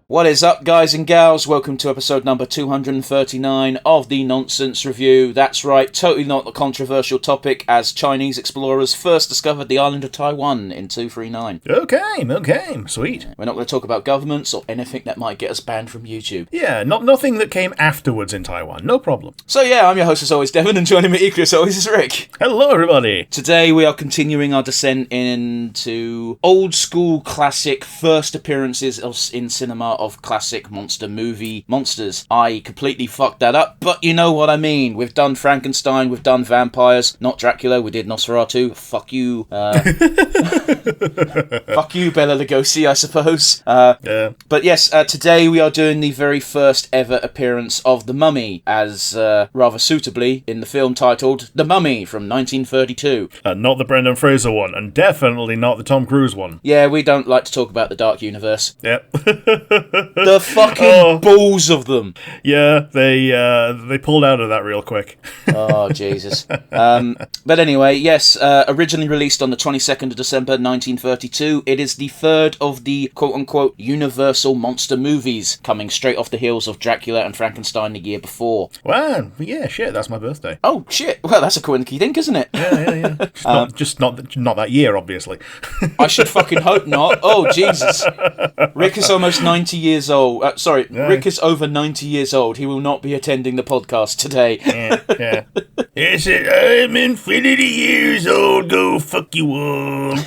What is up, guys and gals? Welcome to episode number 239 of the Nonsense Review. That's right, totally not a controversial topic, as Chinese explorers first discovered the island of Taiwan in 239. Okay, sweet. We're not going to talk about governments or anything that might get us banned from YouTube. Yeah, nothing that came afterwards in Taiwan, no problem. So yeah, I'm your host as always, Devon, and joining me equally as always is Rick. Hello, everybody. Today we are continuing our descent into old school classic first appearances in cinema of classic monster movie monsters. I completely fucked that up, but you know what I mean. We've done Frankenstein, we've done vampires, not Dracula, we did Nosferatu. Fuck you. Fuck you, Bela Lugosi, I suppose. Yeah. But yes, today we are doing the very first ever appearance of The Mummy, as rather suitably in the film titled The Mummy from 1932. Not the Brendan Fraser one, and definitely not the Tom Cruise one. Yeah, we don't like to talk about the Dark Universe. Yep. The fucking balls of them. Yeah, they pulled out of that real quick. Oh, Jesus. But anyway, yes, originally released on the 22nd of December 1932, it is the third of the quote-unquote Universal monster movies, coming straight off the heels of Dracula and Frankenstein the year before. Wow, yeah, shit, that's my birthday. Oh, shit. Well, that's a coinky-dink, isn't it? Yeah. Just not that year, obviously. I should fucking hope not. Oh, Jesus. Rick is almost 90 years old. Rick is over 90 years old. He will not be attending the podcast today. Yeah. Yes, I'm infinity years old. Go fuck you all.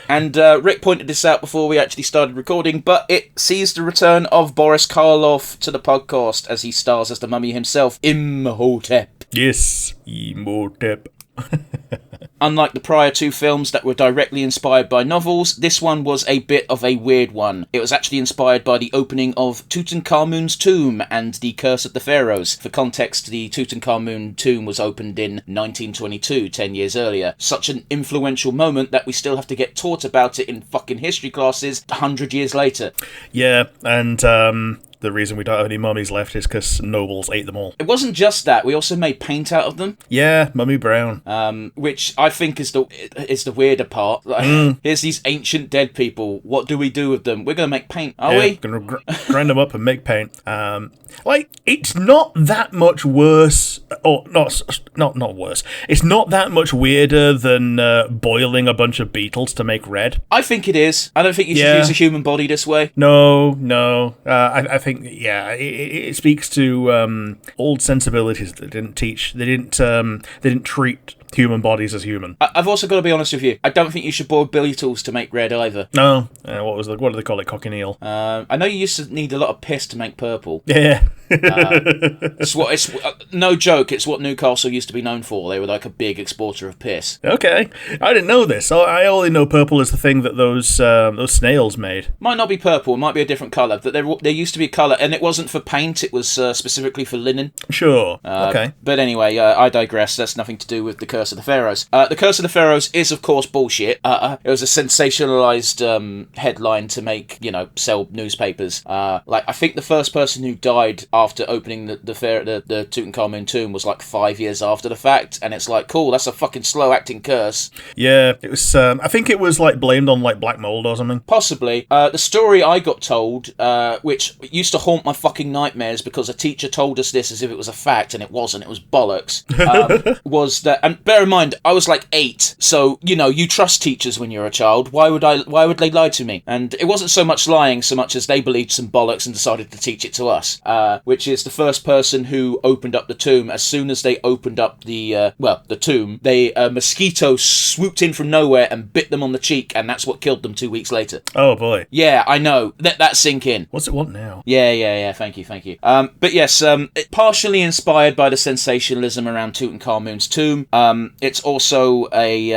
And Rick pointed this out before we actually started recording, but it sees the return of Boris Karloff to the podcast as he stars as the mummy himself, Imhotep. Yes, Imhotep. Unlike the prior two films that were directly inspired by novels, this one was a bit of a weird one. It was actually inspired by the opening of Tutankhamun's tomb and the Curse of the Pharaohs. For context, the Tutankhamun tomb was opened in 1922, 10 years earlier. Such an influential moment that we still have to get taught about it in fucking history classes 100 years later. Yeah, and the reason we don't have any mummies left is because nobles ate them all. It wasn't just that, we also made paint out of them. Yeah, Mummy Brown. Which I think is the weirder part. Like, here's these ancient dead people. What do we do with them? We're going to make paint, are we? We're going to grind them up and make paint. It's not that much worse, or not worse. It's not that much weirder than boiling a bunch of beetles to make red. I think it is. I don't think you should use a human body this way. No. I think, yeah, it speaks to old sensibilities that they didn't treat human bodies as human. I've also got to be honest with you. I don't think you should boil beetles to make red either. No. What do they call it? Cochineal. I know you used to need a lot of piss to make purple. Yeah. It's no joke. It's what Newcastle used to be known for. They were like a big exporter of piss. Okay, I didn't know this. I only know purple is the thing that those snails made. Might not be purple. It might be a different colour. But there used to be a colour, and it wasn't for paint. It was specifically for linen. Sure. Okay. But anyway, I digress. That's nothing to do with the Curse of the Pharaohs. The Curse of the Pharaohs is, of course, bullshit. It was a sensationalized headline to make, sell newspapers. I think the first person who died after opening the Tutankhamun tomb was like 5 years after the fact, and it's like, cool, that's a fucking slow acting curse. Yeah, it was. I think it was blamed on black mold or something. Possibly. The story I got told, which used to haunt my fucking nightmares because a teacher told us this as if it was a fact, and it wasn't. It was bollocks. Was that? And bear in mind, I was like 8, so you trust teachers when you're a child. Why would they lie to me? And it wasn't so much lying, so much as they believed some bollocks and decided to teach it to us. Which is the first person who opened up the tomb. As soon as they opened up the tomb, a mosquito swooped in from nowhere and bit them on the cheek, and that's what killed them 2 weeks later. Oh boy. Yeah, I know. Let that sink in. What's it want now? Yeah. Thank you. But yes, it partially inspired by the sensationalism around Tutankhamun's tomb. It's also a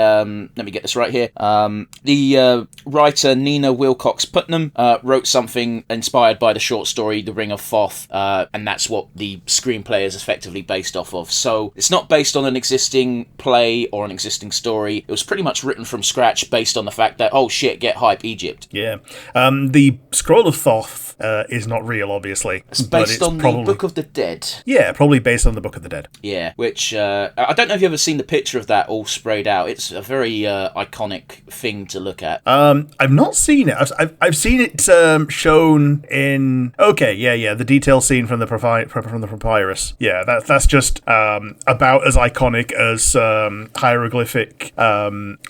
let me get this right here. The writer Nina Wilcox Putnam wrote something inspired by the short story The Ring of Thoth, and that's what the screenplay is effectively based off of. So it's not based on an existing play or an existing story. It was pretty much written from scratch based on the fact that, oh shit, get hype, Egypt. Yeah. The Scroll of Thoth is not real, obviously. It's based on the Book of the Dead. Yeah, probably based on the Book of the Dead. Yeah, which I don't know if you've ever seen the picture of that all sprayed out. It's a very iconic thing to look at. I've not seen it. I've seen it shown in. Okay, yeah, the detail scene from the papyrus. Yeah, that's just about as iconic as hieroglyphic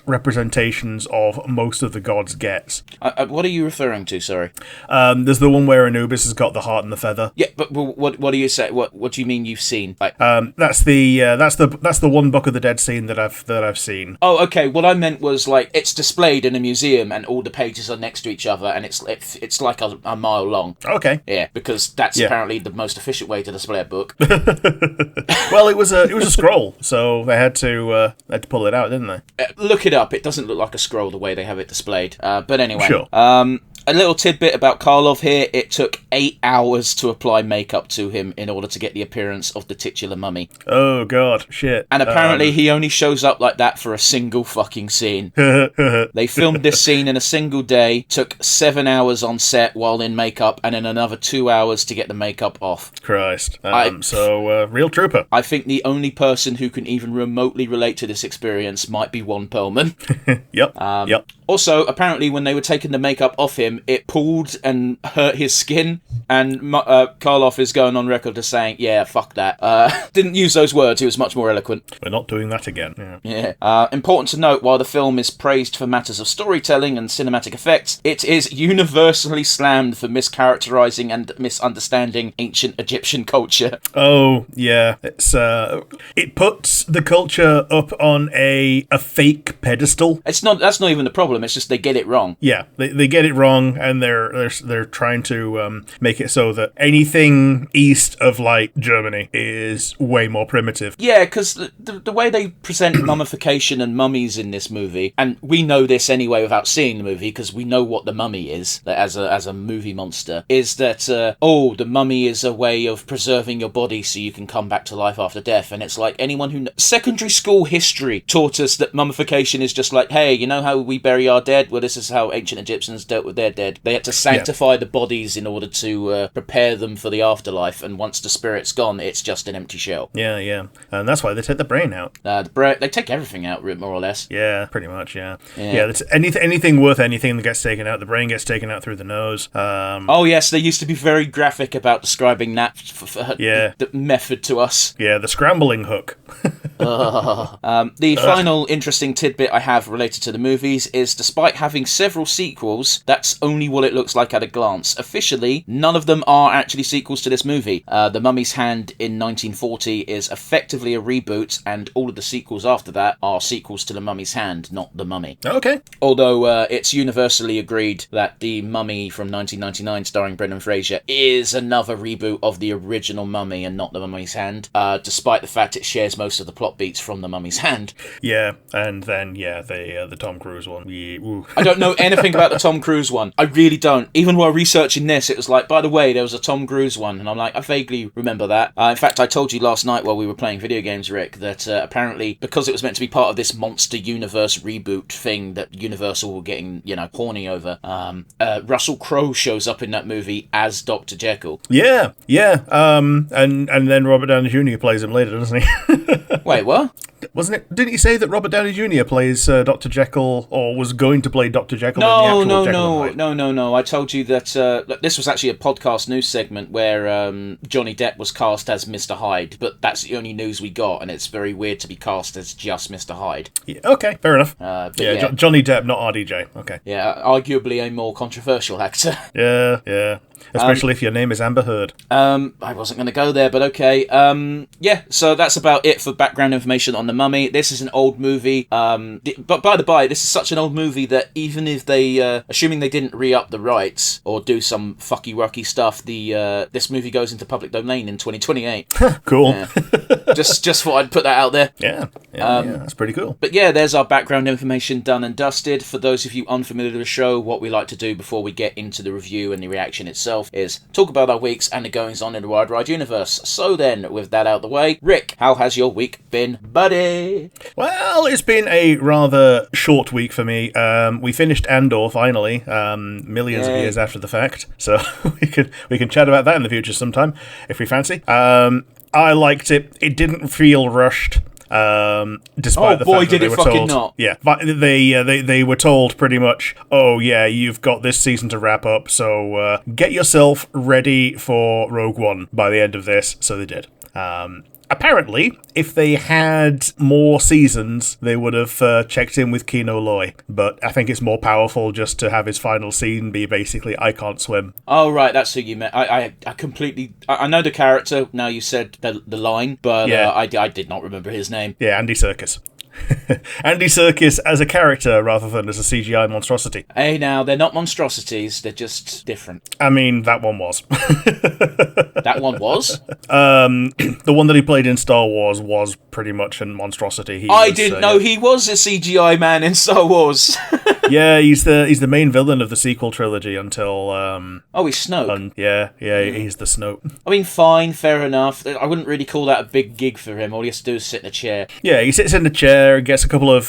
representations of most of the gods gets. What are you referring to? Sorry. There's the one where Anubis has got the heart and the feather. Yeah, but what do you say? What do you mean you've seen? Like, that's the one Book of the Dead scene that I've seen. Oh, okay. What I meant was like it's displayed in a museum and all the pages are next to each other and it's like a mile long. Okay. Yeah, because that's apparently the most efficient way to display a book. Well, it was a scroll, so they had to pull it out, didn't they? Look it up. It doesn't look like a scroll the way they have it displayed. But anyway. Sure. A little tidbit about Karloff here. It took 8 hours to apply makeup to him in order to get the appearance of the titular mummy. Oh, God. Shit. And apparently he only shows up like that for a single fucking scene. They filmed this scene in a single day, took 7 hours on set while in makeup, and then another 2 hours to get the makeup off. Christ. Real trooper. I think the only person who can even remotely relate to this experience might be Juan Perlman. Yep. Also, apparently when they were taking the makeup off him, it pulled and hurt his skin, and Karloff is going on record as saying, yeah, fuck that. Didn't use those words, he was much more eloquent. We're not doing that again. Yeah. Important to note, while the film is praised for matters of storytelling and cinematic effects, it is universally slammed for mischaracterizing and misunderstanding ancient Egyptian culture. Oh, yeah. It puts the culture up on a fake pedestal. That's not even the problem, it's just they get it wrong. Yeah, they get it wrong, and they're trying to make it so that anything east of like Germany is way more primitive. Yeah, because the way they present mummification and mummies in this movie, and we know this anyway without seeing the movie because we know what the mummy is as a movie monster, is that the mummy is a way of preserving your body so you can come back to life after death. And it's like anyone who secondary school history taught us that mummification is just like, hey, you know how we bury our dead? Well, this is how ancient Egyptians dealt with their dead. They had to sanctify the bodies in order to prepare them for the afterlife, and once the spirit's gone, it's just an empty shell. Yeah. And that's why they take the brain out. They take everything out, more or less. Yeah, pretty much, yeah. That's anything worth anything that gets taken out. The brain gets taken out through the nose. Oh, yes, they used to be very graphic about describing that the method to us. Yeah, the scrambling hook. The final interesting tidbit I have related to the movies is, despite having several sequels, that's only what it looks like at a glance. Officially, none of them are actually sequels to this movie. The Mummy's Hand in 1940 is effectively a reboot, and all of the sequels after that are sequels to The Mummy's Hand, not The Mummy. Okay. Although it's universally agreed that The Mummy from 1999, starring Brendan Fraser, is another reboot of the original Mummy and not The Mummy's Hand, despite the fact it shares most of the plot beats from The Mummy's Hand. Yeah, and then, the Tom Cruise one. I don't know anything about the Tom Cruise one. I really don't. Even while researching this, it was like, by the way, there was a Tom Cruise one, and I'm like, I vaguely remember that. In fact, I told you last night while we were playing video games, Rick, that apparently, because it was meant to be part of this Monster Universe reboot thing that Universal were getting, horny over, Russell Crowe shows up in that movie as Dr. Jekyll. Yeah. And then Robert Downey Jr. plays him later, doesn't he? Wait, what? Wasn't it? Didn't he say that Robert Downey Jr. plays Dr. Jekyll, or was going to play Dr. Jekyll? No. I told you that this was actually a podcast news segment where Johnny Depp was cast as Mr. Hyde, but that's the only news we got, and it's very weird to be cast as just Mr. Hyde. Yeah, okay, fair enough. Johnny Depp, not RDJ. Okay. Yeah, arguably a more controversial actor. Yeah. Especially if your name is Amber Heard. I wasn't going to go there, but okay. So that's about it for background information on The Mummy. This is an old movie. But by the by, this is such an old movie that even if they, assuming they didn't re-up the rights or do some fucky-wucky stuff, this movie goes into public domain in 2028. Cool. Yeah. Just thought I'd put that out there. Yeah, that's pretty cool. But yeah, there's our background information done and dusted. For those of you unfamiliar with the show, what we like to do before we get into the review and the reaction itself is talk about our weeks and the goings-on in the Wild Ride universe. So then, with that out of the way, Rick, how has your week been, buddy? Well, it's been a rather short week for me. We finished Andor finally, millions of years after the fact. So we can chat about that in the future sometime if we fancy. I liked it. It didn't feel rushed. Despite the fact that they were told, not. Yeah, they were told pretty much, oh yeah, you've got this season to wrap up, so get yourself ready for Rogue One by the end of this. So they did. Apparently, if they had more seasons, they would have checked in with Kino Loy. But I think it's more powerful just to have his final scene be basically, I can't swim. Oh, right, that's who you meant. I completely... I know the character, now you said the line, but yeah. I did not remember his name. Yeah, Andy Serkis. Andy Serkis as a character rather than as a CGI monstrosity. Hey, now, they're not monstrosities, they're just different. I mean, that one was. That one was? The one that he played in Star Wars was pretty much a monstrosity. I didn't know he was a CGI man in Star Wars. Yeah, he's the main villain of the sequel trilogy until... he's Snoke. He's the Snoke. I mean, fine, fair enough. I wouldn't really call that a big gig for him. All he has to do is sit in a chair. Yeah, he sits in the chair, gets a couple of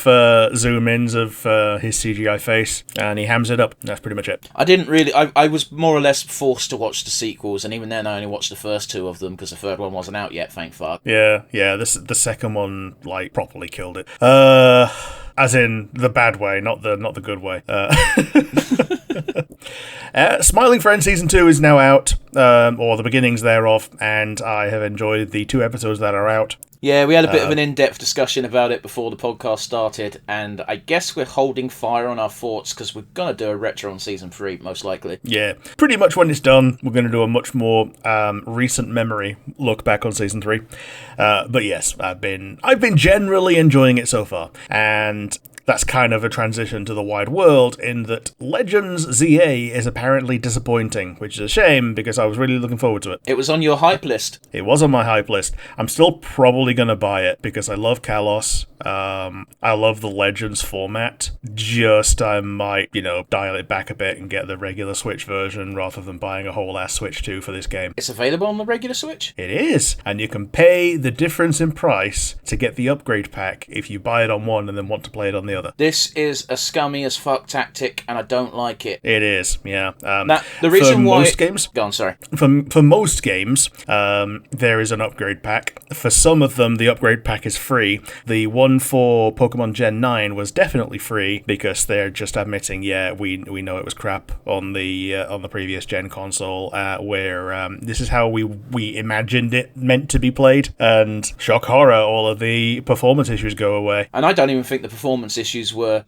zoom-ins of his CGI face, and he hams it up. That's pretty much it. I didn't really... I was more or less forced to watch the sequels, and even then I only watched the first two of them, because the third one wasn't out yet, thank fuck. Yeah, the second one, properly killed it. As in the bad way, not the good way. Smiling Friend Season 2 is now out, or the beginnings thereof, and I have enjoyed the 2 episodes that are out. Yeah, we had a bit of an in-depth discussion about it before the podcast started, and I guess we're holding fire on our thoughts because we're going to do a retro on Season 3, most likely. Yeah, pretty much when it's done, we're going to do a much more recent memory look back on Season 3. But yes, I've been generally enjoying it so far, and... that's kind of a transition to the wide world in that Legends ZA is apparently disappointing, which is a shame because I was really looking forward to it. It was on your hype list. It was on my hype list. I'm still probably going to buy it because I love Kalos. I love the Legends format. Just I might, dial it back a bit and get the regular Switch version rather than buying a whole ass Switch 2 for this game. It's available on the regular Switch? It is. And you can pay the difference in price to get the upgrade pack if you buy it on one and then want to play it on the other. This is a scummy as fuck tactic, and I don't like it. It is, yeah. Now, the reason why... most games... Go on, sorry. For most games, there is an upgrade pack. For some of them, the upgrade pack is free. The one for Pokemon Gen 9 was definitely free, because they're just admitting, we know it was crap on the previous Gen console, where this is how we imagined it meant to be played, and shock horror, all of the performance issues go away. And I don't even think the performance issues were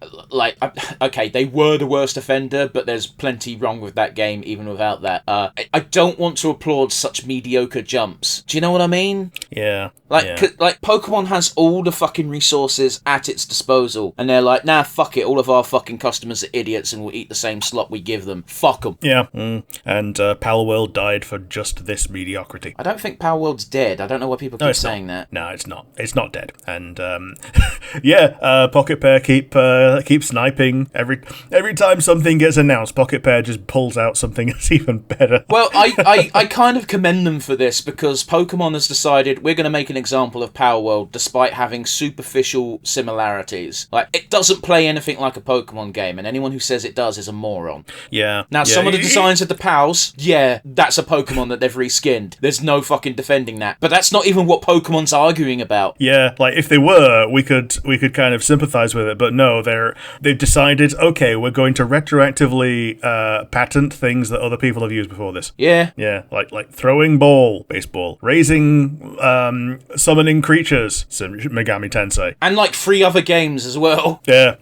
okay, they were the worst offender, but there's plenty wrong with that game even without that. I don't want to applaud such mediocre jumps. Do you know what I mean? Yeah. Like Pokemon has all the fucking resources at its disposal, and they're like, nah, fuck it, all of our fucking customers are idiots and will eat the same slop we give them. Fuck them. Yeah. And Palworld died for just this mediocrity. I don't think Palworld's dead. I don't know why people keep saying that. No, it's not. It's not dead. And Pocket Pair keep sniping. Every time something gets announced, Pocket Pair just pulls out something that's even better. Well, I kind of commend them for this, because Pokemon has decided we're going to make an example of Palworld despite having superficial similarities. Like, it doesn't play anything like a Pokemon game, and anyone who says it does is a moron. Yeah. Now, some of the designs of the Pals, that's a Pokemon that they've reskinned. There's no fucking defending that. But that's not even what Pokemon's arguing about. Yeah, like, if they were, we could kind of sympathize with it, but no, they've decided, okay, we're going to retroactively patent things that other people have used before this. Yeah. Yeah, like throwing baseball, raising, summoning creatures, Megami Tensei. And like 3 other games as well. Yeah.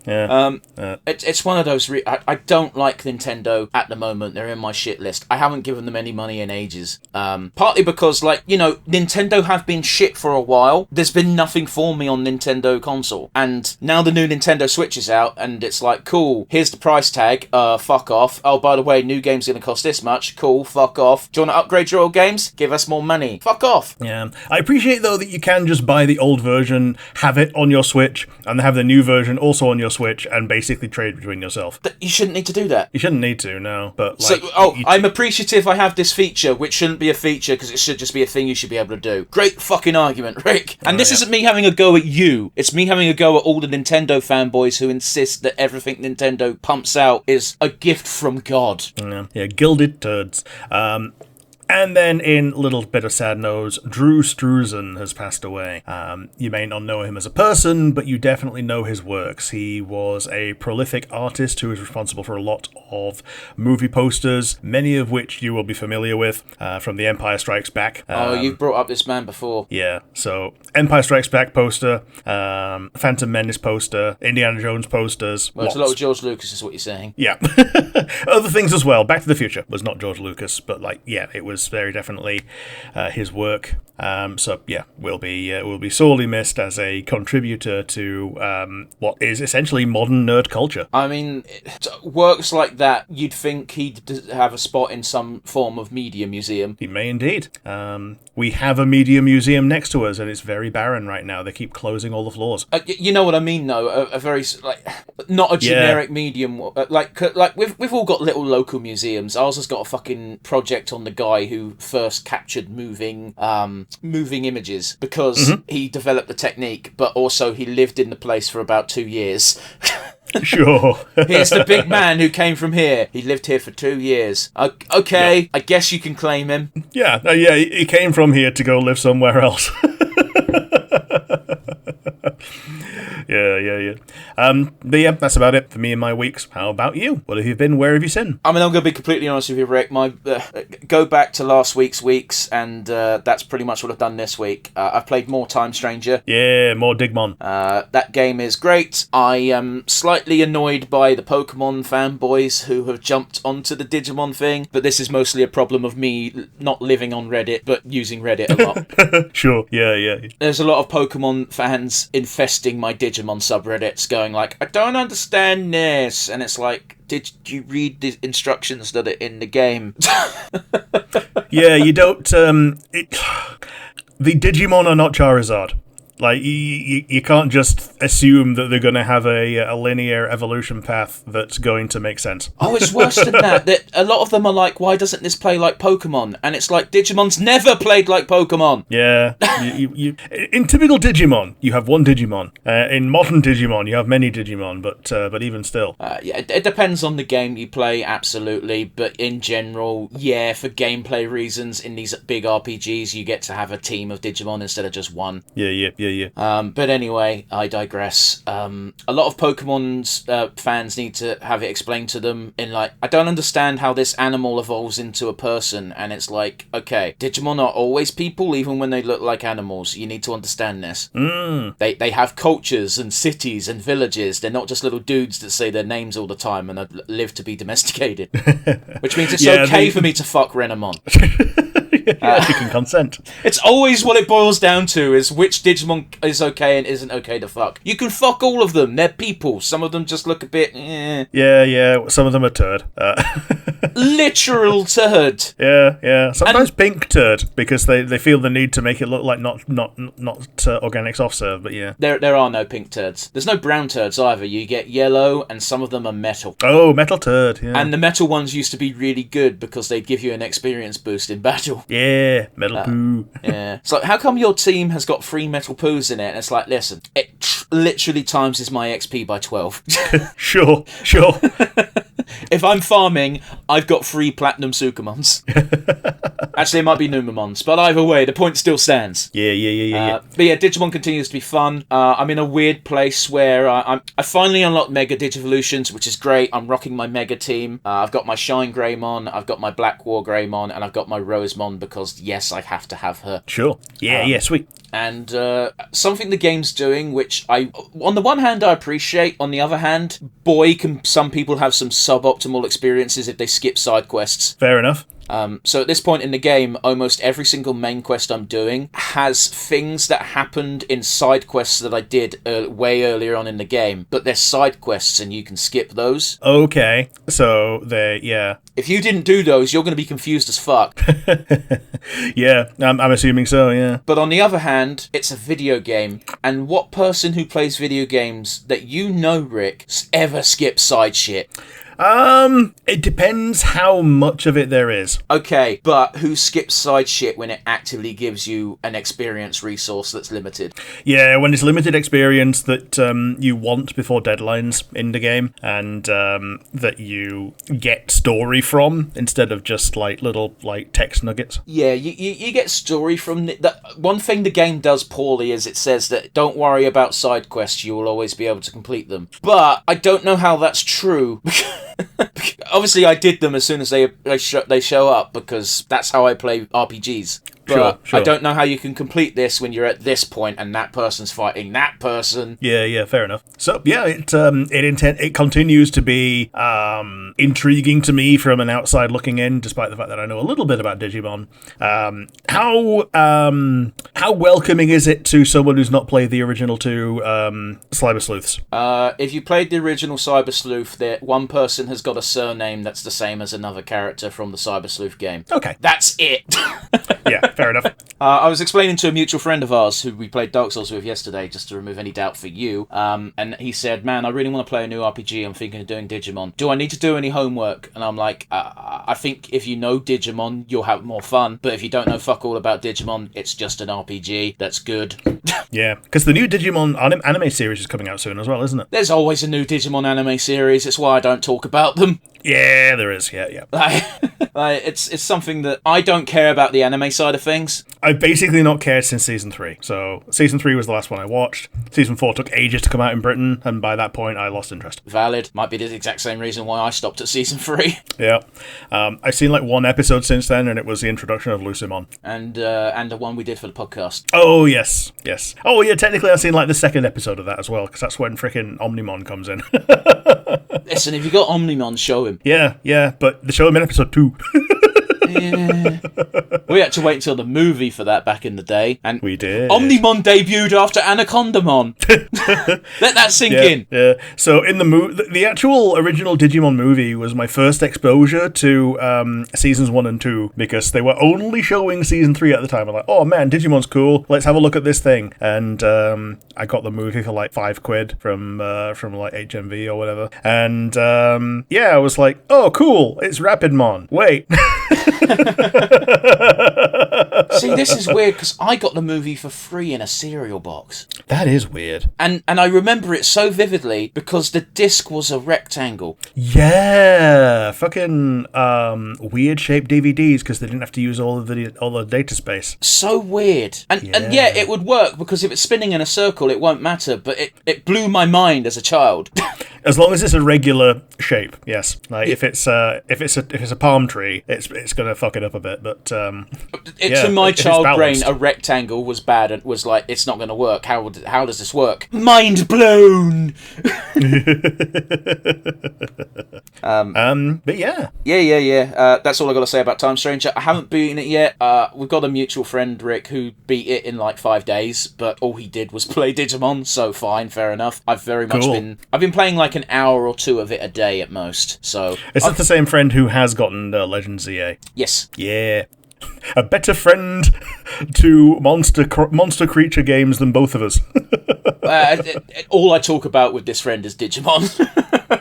It's one of those, I don't like Nintendo at the moment. They're in my shit list. I haven't given them any money in ages. Partly because, Nintendo have been shit for a while. There's been nothing for me on Nintendo consoles. console. And now the new Nintendo Switch is out, and it's like, cool, here's the price tag, fuck off. Oh, by the way, new game's gonna cost this much. Cool, fuck off. Do you want to upgrade your old games? Give us more money. Fuck off. Yeah. I appreciate, though, that you can just buy the old version, have it on your Switch, and have the new version also on your Switch, and basically trade between yourself. You shouldn't need to do that. You shouldn't need to, no. But I'm appreciative I have this feature, which shouldn't be a feature because it should just be a thing you should be able to do. Great fucking argument, Rick. And this isn't me having a go at you. It's me having a go at all the Nintendo fanboys who insist that everything Nintendo pumps out is a gift from God. Yeah, gilded turds. And then, in a little bit of sad news, Drew Struzan has passed away. You may not know him as a person, but you definitely know his works. He was a prolific artist who was responsible for a lot of movie posters, many of which you will be familiar with from The Empire Strikes Back. You've brought up this man before. Yeah, so Empire Strikes Back poster, Phantom Menace poster, Indiana Jones posters. Well, it's a lot of George Lucas is what you're saying. Yeah. Other things as well. Back to the Future was not George Lucas, but it was very definitely his work. So yeah, will be sorely missed as a contributor to what is essentially modern nerd culture. I mean, works like that, you'd think he'd have a spot in some form of media museum. He may indeed. We have a media museum next to us, and it's very barren right now. They keep closing all the floors. You know what I mean, though. A very not a generic medium. Like we've all got little local museums. Ours has got a fucking project on the guy who first captured moving images because he developed the technique, but also he lived in the place for about 2 years. Sure. Here's the big man who came from here. He lived here for 2 years. Okay, yeah. I guess you can claim him. Yeah, he came from here to go live somewhere else. Yeah. But yeah, that's about it for me and my weeks. How about you? What have you been? Where have you been? I mean, I'm going to be completely honest with you, Rick. Go back to last week's weeks, and that's pretty much what I've done this week. I've played more Time Stranger. Yeah, more Digimon. That game is great. I am slightly annoyed by the Pokemon fanboys who have jumped onto the Digimon thing, but this is mostly a problem of me not living on Reddit, but using Reddit a lot. Sure, yeah. There's a lot of Pokemon fans infesting my Digimon subreddits going like, I don't understand this, and it's like, did you read the instructions that are in the game? Yeah, you don't the Digimon are not Charizard. Like, you can't just assume that they're going to have a linear evolution path that's going to make sense. Oh, it's worse than that. That a lot of them are like, why doesn't this play like Pokemon? And it's like, Digimon's never played like Pokemon. Yeah. In typical Digimon, you have one Digimon. In modern Digimon, you have many Digimon, but even still. Yeah, it depends on the game you play, absolutely. But in general, yeah, for gameplay reasons, in these big RPGs, you get to have a team of Digimon instead of just one. Yeah. But anyway, I digress. A lot of Pokemon's fans need to have it explained to them in like, I don't understand how this animal evolves into a person, and it's like, okay, Digimon are always people even when they look like animals. You need to understand this. They have cultures and cities and villages. They're not just little dudes that say their names all the time and live to be domesticated. Which means it's okay for me to fuck Renamon. Yeah, you can consent. It's always what it boils down to is which Digimon is okay and isn't okay to fuck. You can fuck all of them. They're people. Some of them just look a bit... Yeah. Some of them are turd. Literal turd. Yeah. Sometimes pink turd because they feel the need to make it look like not organic soft serve. But yeah, there are no pink turds. There's no brown turds either. You get yellow, and some of them are metal. Oh, metal turd. Yeah. And the metal ones used to be really good because they'd give you an experience boost in battle. Yeah, metal poo. Yeah. It's like, how come your team has got 3 metal poos in it? And it's like, listen, it literally times my XP by 12. Sure. If I'm farming, I've got 3 platinum Sukamons. Actually, it might be Numamons, but either way, the point still stands. Yeah. But yeah, Digimon continues to be fun. I'm in a weird place where I finally unlocked Mega Digivolutions, which is great. I'm rocking my Mega team. I've got my Shine Greymon, I've got my Black War Greymon, and I've got my Rosemon because, yes, I have to have her. Sure. Yeah, sweet. And something the game's doing, which on the one hand I appreciate, on the other hand, boy, can some people have some suboptimal experiences if they skip side quests. Fair enough. So at this point in the game, almost every single main quest I'm doing has things that happened in side quests that I did way earlier on in the game, but they're side quests and you can skip those. Okay, so yeah. If you didn't do those, you're going to be confused as fuck. Yeah, I'm assuming so, yeah. But on the other hand, it's a video game, and what person who plays video games that you know, Rick, ever skips side shit? It depends how much of it there is. Okay, but who skips side shit when it actively gives you an experience resource that's limited? Yeah, when it's limited experience that you want before deadlines in the game, and that you get story from instead of just like little like text nuggets. Yeah, you get story from the one thing the game does poorly is it says that don't worry about side quests, you will always be able to complete them. But I don't know how that's true. Obviously, I did them as soon as they show up because that's how I play RPGs. But Sure. I don't know how you can complete this when you're at this point and that person's fighting that person. Yeah, fair enough. So yeah, it continues to be intriguing to me from an outside looking in, despite the fact that I know a little bit about Digimon. How welcoming is it to someone who's not played the original two Cyber Sleuths? If you played the original Cyber Sleuth, one person has got a surname that's the same as another character from the Cyber Sleuth game. Okay, That's it. yeah, fair enough. I was explaining to a mutual friend of ours who we played Dark Souls with yesterday, just to remove any doubt for you, and he said, man, I really want to play a new RPG, I'm thinking of doing Digimon. Do I need to do any homework? And I'm like, I think if you know Digimon, you'll have more fun, but if you don't know fuck all about Digimon, it's just an RPG that's good. Yeah, because the new Digimon anime series is coming out soon as well, isn't it? There's always a new Digimon anime series, it's why I don't talk about them. Yeah, there is, yeah. It's something that I don't care about the anime side of things. I've basically not cared since Season 3. So, Season 3 was the last one I watched. Season 4 took ages to come out in Britain, and by that point, I lost interest. Valid. Might be the exact same reason why I stopped at Season 3. Yeah. I've seen like one episode since then, and it was the introduction of Lucimon. And the one we did for the podcast. Oh, yes. Oh, yeah, technically I've seen like the second episode of that as well, because that's when frickin' Omnimon comes in. Listen, if you got Omnimon, show him. Yeah, but they show him in episode 2. Yeah. We had to wait until the movie for that back in the day. And we did. Omnimon debuted after Anacondamon. Let that sink in. Yeah. So in the actual original Digimon movie was my first exposure to seasons 1 and 2, because they were only showing season 3 at the time. I'm like, oh man, Digimon's cool. Let's have a look at this thing. And I got the movie for like £5 from like HMV or whatever. And I was like, oh cool, it's Rapidmon. Wait. See, this is weird because I got the movie for free in a cereal box. That is weird. And I remember it so vividly because the disc was a rectangle. Yeah, fucking weird shaped DVDs because they didn't have to use all the data space. So weird. And yeah, it would work because if it's spinning in a circle, it won't matter. But it blew my mind as a child. As long as it's a regular shape, yes. Like if it's a palm tree, it's gonna fuck it up a bit. But to my child brain, a rectangle was bad and was like, it's not going to work. How does this work? Mind blown. But yeah. That's all I got to say about Time Stranger. I haven't beaten it yet. We've got a mutual friend, Rick, who beat it in like 5 days, but all he did was play Digimon. So fine, fair enough. I've been playing like an hour or 2 of it a day at most. So is that the same friend who has gotten Legend ZA? Yes. Yeah. A better friend to monster creature games than both of us. All I talk about with this friend is Digimon.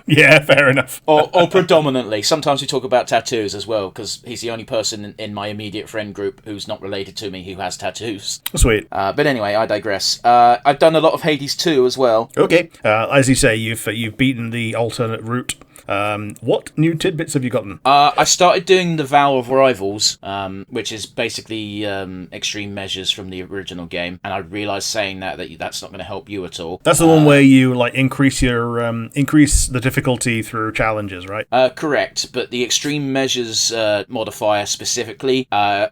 Yeah, fair enough. or predominantly. Sometimes we talk about tattoos as well, because he's the only person in my immediate friend group who's not related to me who has tattoos. Sweet. But anyway, I digress. I've done a lot of Hades 2 as well. Okay. As you say, you've beaten the alternate route. What new tidbits have you gotten? I started doing the Vow of Rivals, which is basically extreme measures from the original game, and I realised saying that's not going to help you at all. That's the one where you like increase the difficulty through challenges, right? Correct, but the extreme measures modifier specifically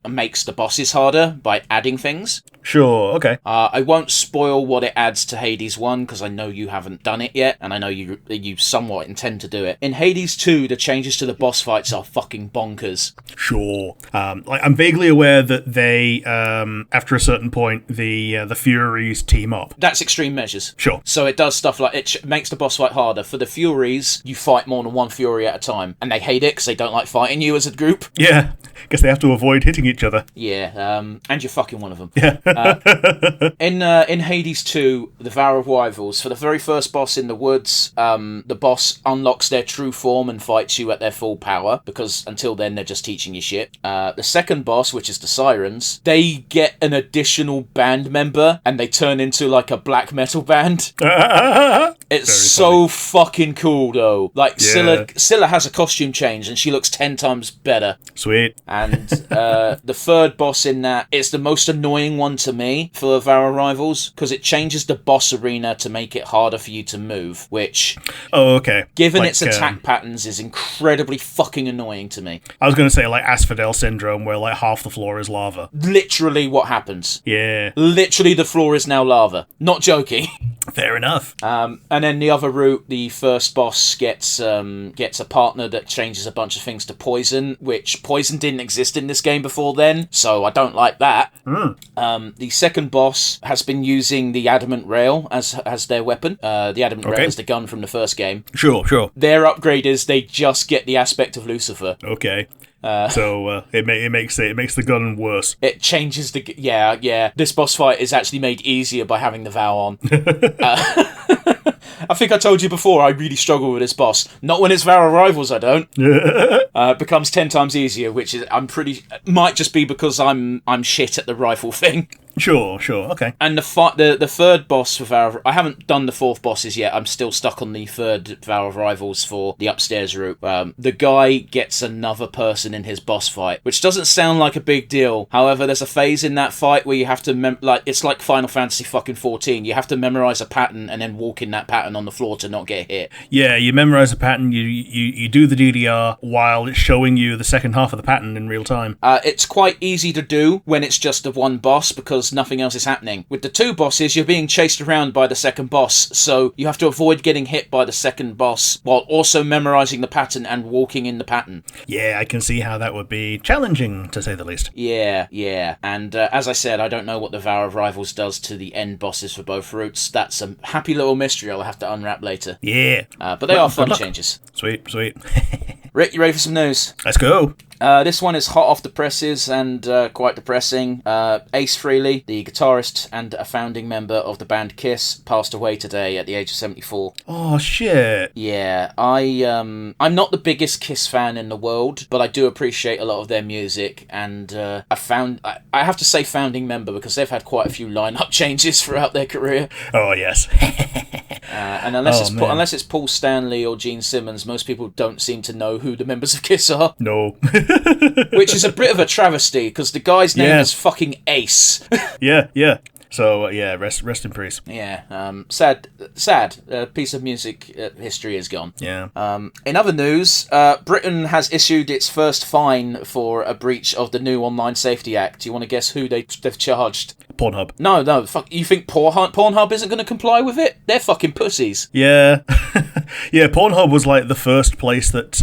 makes the bosses harder by adding things. Sure, okay. I won't spoil what it adds to Hades 1 because I know you haven't done it yet, and I know you somewhat intend to do it. In Hades 2, the changes to the boss fights are fucking bonkers. Sure. I'm vaguely aware that they, after a certain point, the Furies team up. That's extreme measures. Sure. So it does stuff like it makes the boss fight harder. For the Furies, you fight more than one Fury at a time, and they hate it because they don't like fighting you as a group. Yeah, because they have to avoid hitting each other. Yeah, and you're fucking one of them. Yeah. In Hades 2, the Vow of Rivals, for the very first boss in the woods, the boss unlocks their true form and fights you at their full power, because until then they're just teaching you shit. The second boss, which is the Sirens, they get an additional band member and they turn into like a black metal band. It's so fucking cool though. Like Scylla has a costume change and she looks 10 times better. Sweet. And the third boss in that is the most annoying one to me for Vow of Rivals, because it changes the boss arena to make it harder for you to move, which, given its attack patterns, is incredibly fucking annoying to me. I was going to say like Asphodel Syndrome, where like half the floor is lava. Literally what happens. Yeah. Literally the floor is now lava. Not joking. Fair enough. And then the other route, the first boss gets a partner that changes a bunch of things to poison, which poison didn't exist in this game before then, so I don't like that. The second boss has been using the Adamant Rail as their weapon. The Adamant Rail is the gun from the first game. Sure. Their upgrade is they just get the aspect of Lucifer. Okay. So it makes the gun worse. It changes the... Yeah. This boss fight is actually made easier by having the Vow on. I think I told you before, I really struggle with this boss. Not when it's Vow of Rivals, I don't. It becomes 10 times easier, which is might just be because I'm shit at the rifle thing. Sure, okay. And the third boss for Vow of... I haven't done the fourth bosses yet. I'm still stuck on the third Vow of Rivals for the upstairs route. The guy gets another person in his boss fight, which doesn't sound like a big deal. However, there's a phase in that fight where you have to... it's like Final Fantasy fucking 14. You have to memorize a pattern and then walk in that pattern on the floor to not get hit. Yeah, you memorize a pattern, you do the DDR while it's showing you the second half of the pattern in real time. It's quite easy to do when it's just the one boss, because nothing else is happening. With the two bosses, you're being chased around by the second boss, so you have to avoid getting hit by the second boss while also memorizing the pattern and walking in the pattern. Yeah, I can see how that would be challenging, to say the least. Yeah. And as I said, I don't know what the Vow of Rivals does to the end bosses for both routes. That's a happy little mystery I'll have to unwrap later. Yeah. But they are fun changes. Sweet. Rick, you ready for some news? Let's go. This one is hot off the presses and quite depressing. Ace Frehley, the guitarist and a founding member of the band Kiss, passed away today at the age of 74. Oh, shit. Yeah, I'm not the biggest Kiss fan in the world, but I do appreciate a lot of their music, and I have to say founding member because they've had quite a few lineup changes throughout their career. Oh, yes. And unless it's Paul Stanley or Gene Simmons, most people don't seem to know who the members of Kiss are. No. Which is a bit of a travesty, because the guy's name is fucking Ace. Yeah. So, rest in peace. Yeah, sad piece of music history is gone. Yeah. In other news, Britain has issued its first fine for a breach of the new Online Safety Act. Do you want to guess who they've charged? Pornhub. No, fuck. You think Pornhub isn't going to comply with it? They're fucking pussies. Yeah. Yeah, Pornhub was like the first place that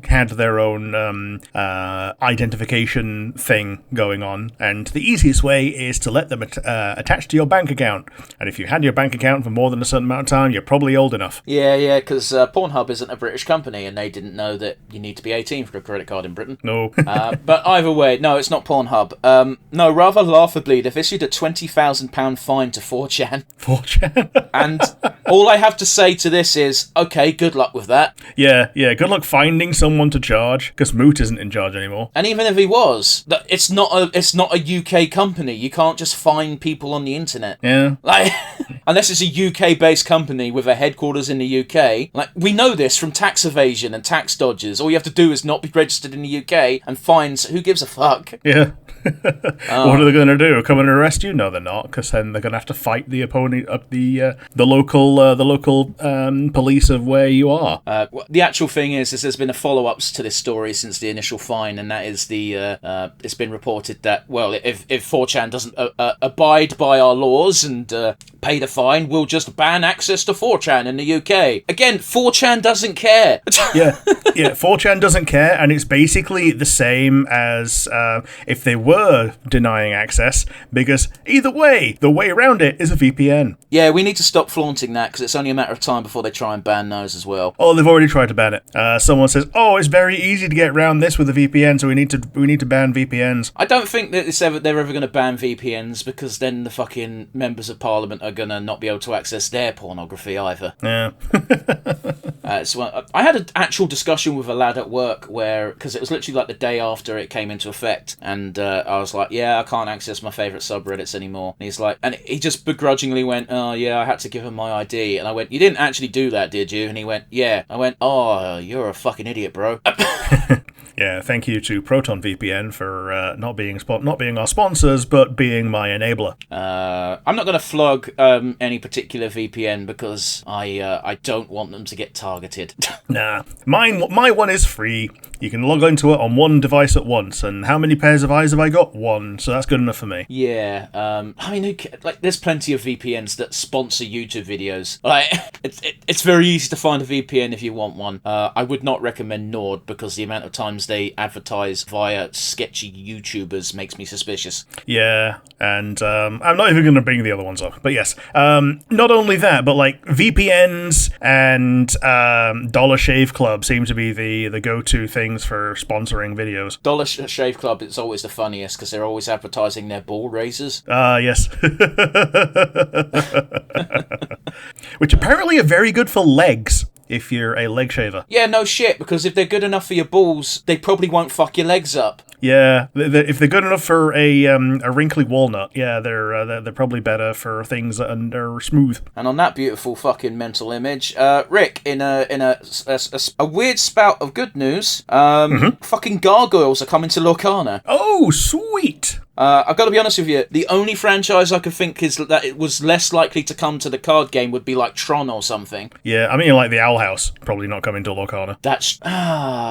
had their own identification thing going on, and the easiest way is to let them attached to your bank account. And if you had your bank account for more than a certain amount of time, you're probably old enough. Yeah, because Pornhub isn't a British company, and they didn't know that you need to be 18 for a credit card in Britain. No. But either way, no, it's not Pornhub. No, rather laughably, they've issued a £20,000 fine to 4chan. 4chan? And all I have to say to this is, okay, good luck with that. Yeah, good luck finding someone to charge, because Moot isn't in charge anymore. And even if he was, it's not a UK company. You can't just find people on the internet. Yeah. Like, unless it's a UK-based company with a headquarters in the UK. Like, we know this from tax evasion and tax dodgers. All you have to do is not be registered in the UK and fines. Who gives a fuck? Yeah. What are they going to do? Come and arrest you? No, they're not, because then they're going to have to fight the opponent of the local police of where you are. The actual thing is there's been a follow-ups to this story since the initial fine, and that is it's been reported that, well, if 4chan doesn't abide by our laws and pay the fine, we'll just ban access to 4chan in the UK. Again, 4chan doesn't care. yeah, 4chan doesn't care, and it's basically the same as if they were denying access, because either way, the way around it is a VPN. Yeah, we need to stop flaunting that, because it's only a matter of time before they try and ban those as well. Oh, they've already tried to ban it. Someone says, "Oh, it's very easy to get around this with a VPN, so we need to ban VPNs." I don't think that they're ever going to ban VPNs, because then the fucking members of Parliament are going to not be able to access their pornography either. Yeah. I had an actual discussion with a lad at work because it was literally like the day after it came into effect, and I was like, yeah, I can't access my favourite subreddits anymore. And he's like, and he just begrudgingly went, oh yeah, I had to give him my ID. And I went, you didn't actually do that, did you? And he went, yeah. I went, oh, you're a fucking idiot, bro. Yeah, thank you to Proton VPN for not being our sponsors, but being my enabler. I'm not going to flog any particular VPN because I don't want them to get targeted. Nah, my one is free. You can log into it on one device at once, and how many pairs of eyes have I got? One, so that's good enough for me. Yeah, I mean, there's plenty of VPNs that sponsor YouTube videos. Like, it's very easy to find a VPN if you want one. I would not recommend Nord because the amount of times they advertise via sketchy YouTubers makes me suspicious. Yeah, and I'm not even going to bring the other ones up, but yes. Not only that, but like VPNs and Dollar Shave Club seem to be the go-to things for sponsoring videos. Dollar Shave Club is always the funniest because they're always advertising their ball razors. Yes. Which apparently are very good for legs. If you're a leg shaver. Yeah, no shit, because if they're good enough for your balls, they probably won't fuck your legs up. Yeah, if they're good enough for a wrinkly walnut, yeah, they're probably better for things that are smooth. And on that beautiful fucking mental image, Rick, in a weird spout of good news, fucking gargoyles are coming to Lorcana. Oh, sweet! I've got to be honest with you, the only franchise I could think is that it was less likely to come to the card game would be like Tron or something. Yeah, I mean like the Owl House, probably not coming to Lorcana.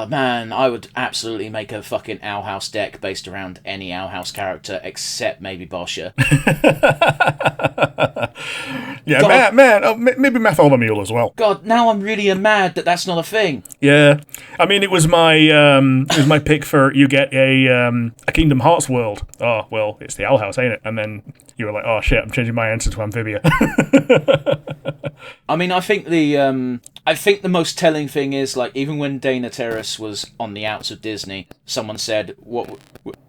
Man, I would absolutely make a fucking Owl House deck based around any Owl House character except maybe Boscher. Yeah, God. Maybe Bartholomew as well. God, now I'm really mad that that's not a thing. Yeah, I mean it was my pick for you get a Kingdom Hearts world. Oh well, it's the Owl House, ain't it? And then you were like, oh shit, I'm changing my answer to Amphibia. I mean, I think the most telling thing is like even when Dana Terrace was on the outs of Disney, someone said, "What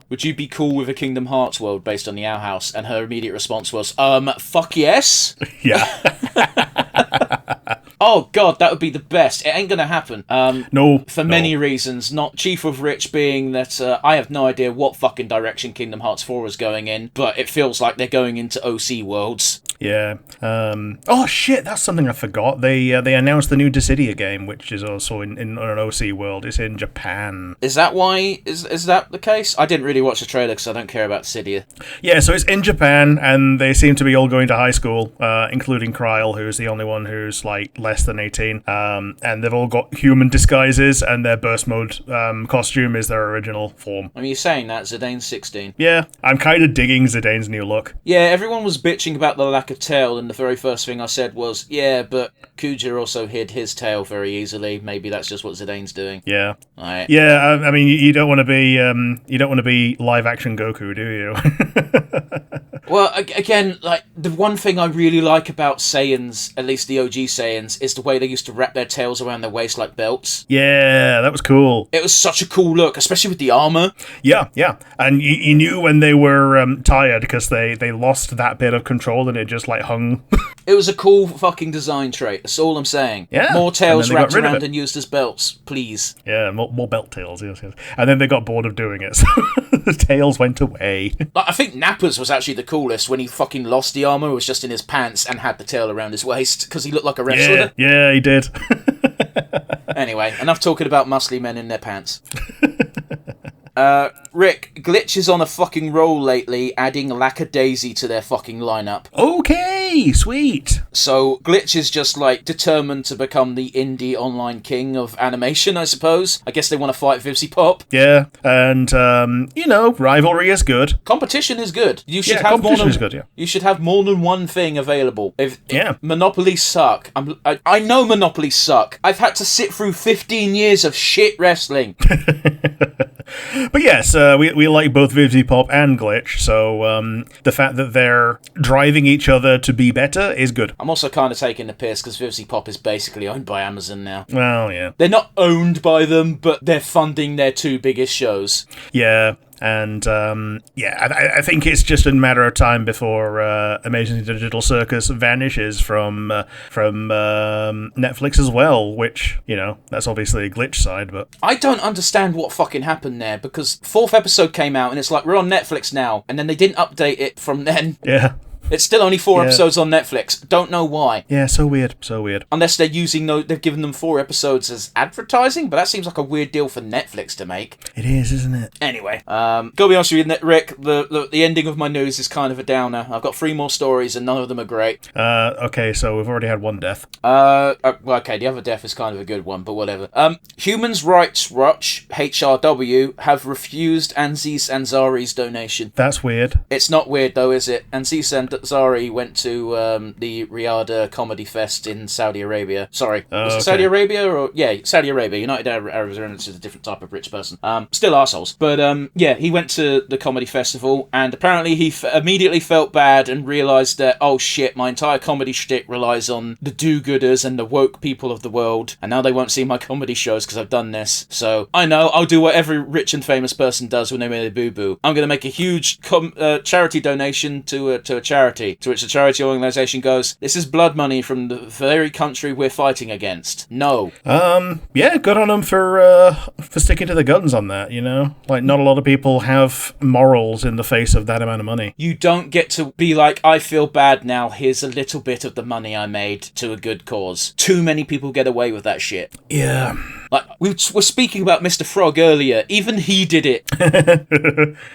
would you be cool with a Kingdom Hearts world based on the Owl House?" And her immediate response was, fuck yes." Yeah. Oh god, that would be the best. It ain't gonna happen. No. For many reasons, not chief of which being that I have no idea what fucking direction Kingdom Hearts 4 is going in, but it feels like they're going into OC worlds. Yeah. Oh shit, that's something I forgot. They announced the new Dissidia game, which is also in an OC world. It's in Japan. Is that why? Is that the case? I didn't really watch the trailer because I don't care about Dissidia. Yeah, so it's in Japan, and they seem to be all going to high school, including Kryle, who's the only one who's like less than 18. And they've all got human disguises, and their burst mode costume is their original form. I mean, you're saying that Zidane's 16. Yeah, I'm kind of digging Zidane's new look. Yeah, everyone was bitching about the lack of tail, and the very first thing I said was, yeah, but Kuja also hid his tail very easily. Maybe that's just what Zidane's doing. Yeah. Right. Yeah, I mean, you don't want to be live action Goku, do you? Well, again, like, the one thing I really like about Saiyans, at least the OG Saiyans, is the way they used to wrap their tails around their waist like belts. Yeah, that was cool. It was such a cool look, especially with the armor. Yeah. And you knew when they were tired because they lost that bit of control and it just, like, hung. It was a cool fucking design trait, that's all I'm saying. Yeah. More tails wrapped around and used as belts, please. Yeah, more belt tails, yes. And then they got bored of doing it, so the tails went away. Like, I think Nappa's was actually the coolest when he fucking lost the armor, was just in his pants and had the tail around his waist, because he looked like a wrestler. Yeah, he did. Anyway, enough talking about muscly men in their pants. Rick, Glitch is on a fucking roll lately, adding Lackadaisy to their fucking lineup. Okay, sweet. So Glitch is just like determined to become the indie online king of animation, I suppose. I guess they want to fight Vivsy Pop. Yeah, and rivalry is good. Competition is good. You should have competition is good. Yeah, you should have more than one thing available. If Yeah. Monopolies suck. I know Monopolies suck. I've had to sit through 15 years of shit wrestling. But yes, we like both Vivsy Pop and Glitch, so the fact that they're driving each other to be better is good. I'm also kind of taking the piss because Vivsy Pop is basically owned by Amazon now. Well, yeah. They're not owned by them, but they're funding their two biggest shows. Yeah. And, I think it's just a matter of time before Amazing Digital Circus vanishes from Netflix as well, which, that's obviously a Glitch side, but... I don't understand what fucking happened there, because 4th episode came out, and it's like, we're on Netflix now, and then they didn't update it from then. Yeah. It's still only 4 episodes on Netflix. Don't know why. Yeah, so weird. Unless they're they've given them 4 episodes as advertising, but that seems like a weird deal for Netflix to make. It is, isn't it? Anyway, gotta be honest with you, Rick, the ending of my news is kind of a downer. I've got 3 more stories and none of them are great. Okay, so we've already had one death. Okay, the other death is kind of a good one, but whatever. Humans Rights Watch, HRW, have refused Aziz Ansari's donation. That's weird. It's not weird though, is it? Aziz Ansari went to the Riyadh Comedy Fest in Saudi Arabia. Sorry, was it Saudi Arabia or Saudi Arabia? United Arab Emirates is a different type of rich person. Still arseholes, but he went to the comedy festival and apparently he immediately felt bad and realised that oh shit, my entire comedy shtick relies on the do-gooders and the woke people of the world, and now they won't see my comedy shows because I've done this. So I know I'll do what every rich and famous person does when they make a boo-boo. I'm going to make a huge charity donation to a charity. To which the charity organisation goes, this is blood money from the very country we're fighting against. No. Good on them for sticking to the guns on that, Like, not a lot of people have morals in the face of that amount of money. You don't get to be like, I feel bad now, here's a little bit of the money I made to a good cause. Too many people get away with that shit. Yeah. Like, we were speaking about Mr. Frog earlier. Even he did it.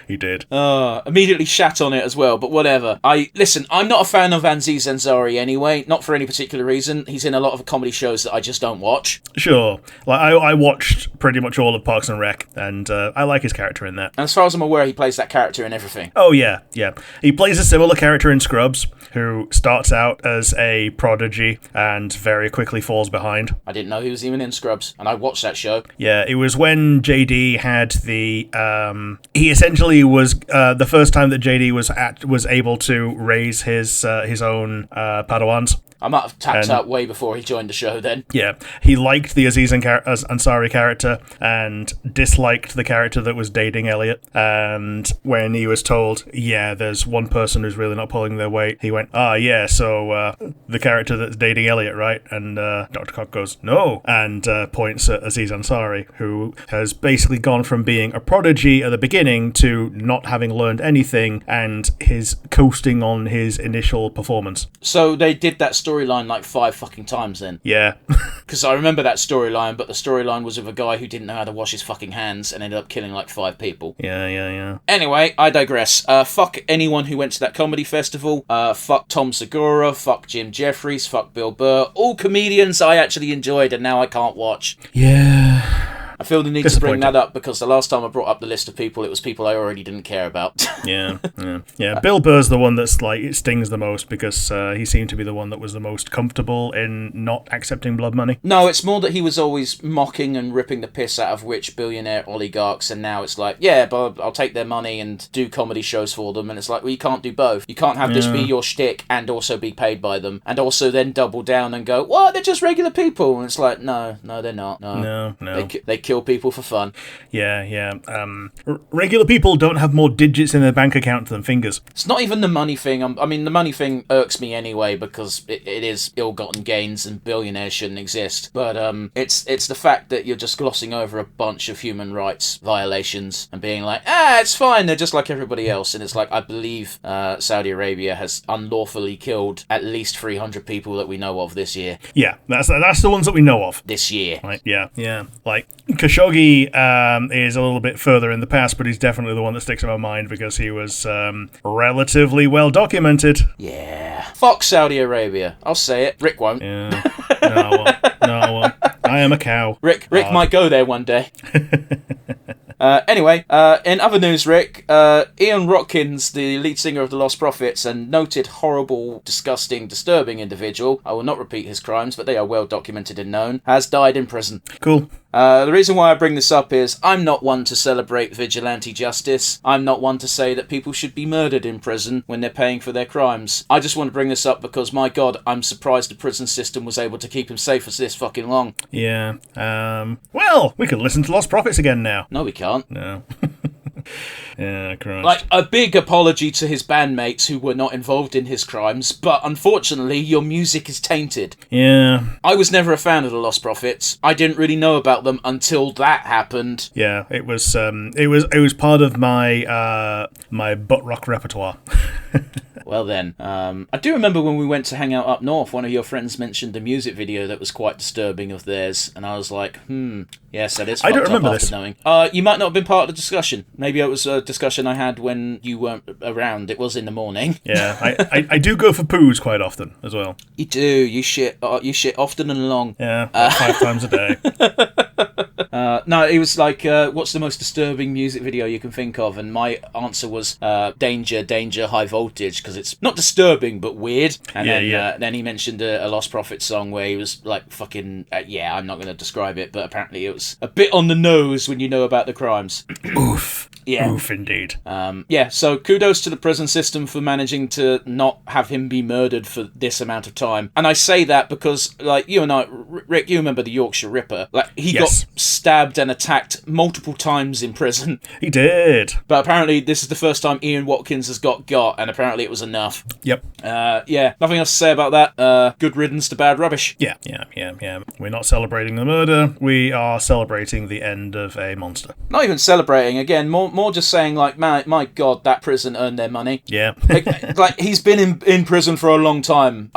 He did. Immediately shat on it as well, but whatever. Listen, I'm not a fan of Aziz Ansari anyway, not for any particular reason. He's in a lot of comedy shows that I just don't watch. Sure. Like, I watched pretty much all of Parks and Rec, and I like his character in that. And as far as I'm aware, he plays that character in everything. Oh, yeah. He plays a similar character in Scrubs, who starts out as a prodigy and very quickly falls behind. I didn't know he was even in Scrubs, and I watched that show. Yeah, it was when JD had the... he essentially was... the first time that JD was able to raise his own Padawans. I might have tapped out way before he joined the show then. Yeah, he liked the Aziz Ansari character and disliked the character that was dating Elliot. And when he was told, there's one person who's really not pulling their weight, he went, so the character that's dating Elliot, right? And Dr. Cock goes, no, and points at Aziz Ansari, who has basically gone from being a prodigy at the beginning to not having learned anything and his coasting on his initial performance. So they did that storyline like 5 fucking times then. Yeah. Because I remember that storyline, but the storyline was of a guy who didn't know how to wash his fucking hands and ended up killing like 5 people. Yeah. Anyway, I digress. Fuck anyone who went to that comedy festival. Fuck Tom Segura. Fuck Jim Jeffries. Fuck Bill Burr. All comedians I actually enjoyed and now I can't watch. Yeah. I feel the need to bring that up because the last time I brought up the list of people, it was people I already didn't care about. Yeah. Bill Burr's the one that's like, it stings the most because he seemed to be the one that was the most comfortable in not accepting blood money. No, it's more that he was always mocking and ripping the piss out of rich billionaire oligarchs, and now it's like, yeah, but I'll take their money and do comedy shows for them, and it's like, well, you can't do both. You can't have this be your shtick and also be paid by them, and also then double down and go, what, they're just regular people, and it's like, no, they're not. No. They kill people for fun. Yeah. Regular people don't have more digits in their bank account than fingers. It's not even the money thing. I mean, the money thing irks me anyway because it is ill-gotten gains and billionaires shouldn't exist. But it's the fact that you're just glossing over a bunch of human rights violations and being like, it's fine, they're just like everybody else. And it's like, I believe Saudi Arabia has unlawfully killed at least 300 people that we know of this year. Yeah, that's the ones that we know of. This year. Right, yeah. Like, Khashoggi is a little bit further in the past, but he's definitely the one that sticks in my mind because he was relatively well documented. Yeah. Fuck Saudi Arabia. I'll say it. Rick won't. Yeah. No, I won't. I am a cow. Rick might go there one day. Anyway, in other news, Rick, Ian Watkins, the lead singer of the Lost Prophets and noted horrible, disgusting, disturbing individual, I will not repeat his crimes, but they are well documented and known, has died in prison. Cool. The reason why I bring this up is I'm not one to celebrate vigilante justice. I'm not one to say that people should be murdered in prison when they're paying for their crimes. I just want to bring this up because, my God, I'm surprised the prison system was able to keep him safe for this fucking long. Yeah. Well, we can listen to Lost Prophets again now. No, we can't. No. Yeah, Christ. Like, a big apology to his bandmates who were not involved in his crimes, but unfortunately, your music is tainted. Yeah. I was never a fan of the Lost Prophets. I didn't really know about them until that happened. Yeah, it was part of my my butt rock repertoire. Well then, I do remember when we went to hang out up north, one of your friends mentioned a music video that was quite disturbing of theirs, and I was like, yes, that is fucked I don't up remember after this. knowing. You might not have been part of the discussion. Maybe it was a discussion I had when you weren't around. It was in the morning. Yeah, I do go for poos quite often as well. You do. You shit often and long. Yeah, like 5 times a day. No, it was like, what's the most disturbing music video you can think of? And my answer was Danger, Danger, High Voltage, because it's not disturbing, but weird. And then he mentioned a Lost Prophets song where he was like, fucking, I'm not going to describe it, but apparently it was a bit on the nose when you know about the crimes. Oof. Yeah. Oof, indeed. So kudos to the prison system for managing to not have him be murdered for this amount of time. And I say that because, like, you and I, Rick, you remember the Yorkshire Ripper? Like, he got stabbed and attacked multiple times in prison. He did. But apparently this is the first time Ian Watkins has got, and apparently it was enough. Yep. Nothing else to say about that. Good riddance to bad rubbish. Yeah. We're not celebrating the murder. We are celebrating the end of a monster. Not even celebrating. Again, more just saying, like, my God, that prison earned their money. Yeah. like he's been in prison for a long time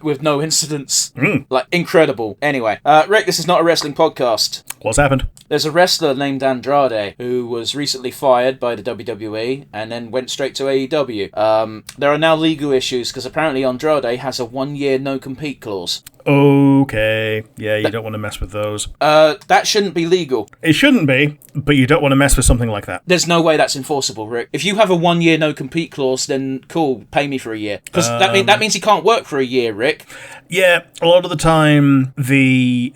with no incidents. Like, incredible. Anyway, Rick, this is not a wrestling podcast. What's happened? There's a wrestler named Andrade who was recently fired by the WWE and then went straight to AEW. There are now legal issues because apparently Andrade has a 1-year no-compete clause. Okay. Yeah, you don't want to mess with those. That shouldn't be legal. It shouldn't be, but you don't want to mess with something like that. There's no way that's enforceable, Rick. If you have a 1-year no-compete clause, then cool, pay me for a year. Because that means he can't work for a year, Rick. Yeah, a lot of the time, the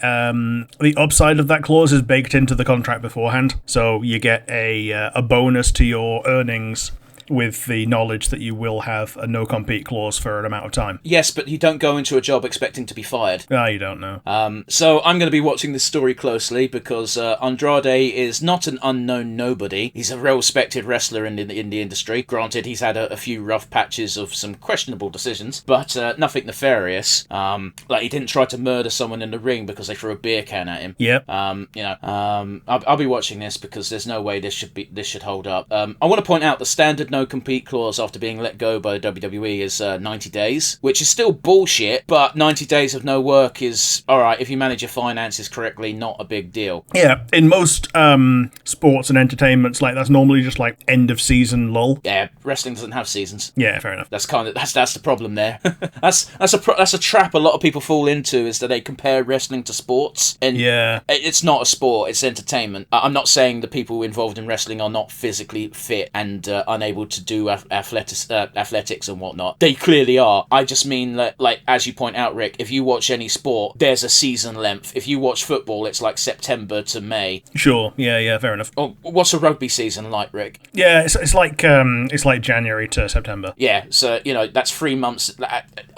upside of that clause is baked into the contract beforehand, so you get a bonus to your earnings with the knowledge that you will have a no-compete clause for an amount of time. Yes, but you don't go into a job expecting to be fired. You don't know. So I'm going to be watching this story closely because Andrade is not an unknown nobody. He's a well-respected wrestler in the industry. Granted, he's had a few rough patches of some questionable decisions, but nothing nefarious. Like, he didn't try to murder someone in the ring because they threw a beer can at him. Yep. I'll be watching this because there's no way this should hold up. I want to point out the standard no-compete clause after being let go by the WWE is 90 days, which is still bullshit, but 90 days of no work is, alright, if you manage your finances correctly, not a big deal. Yeah, in most sports and entertainments, like, that's normally just like end of season lull. Yeah, wrestling doesn't have seasons. Yeah, fair enough. That's the problem there. that's a trap a lot of people fall into, is that they compare wrestling to sports, and it's not a sport, it's entertainment. I'm not saying the people involved in wrestling are not physically fit and unable to do athletics and whatnot. They clearly are. I just mean that, like, as you point out, Rick, if you watch any sport, there's a season length. If you watch football, it's like September to May. Sure. Yeah, fair enough. Oh, what's a rugby season like, Rick? Yeah, it's like January to September. Yeah, so, that's 3 months,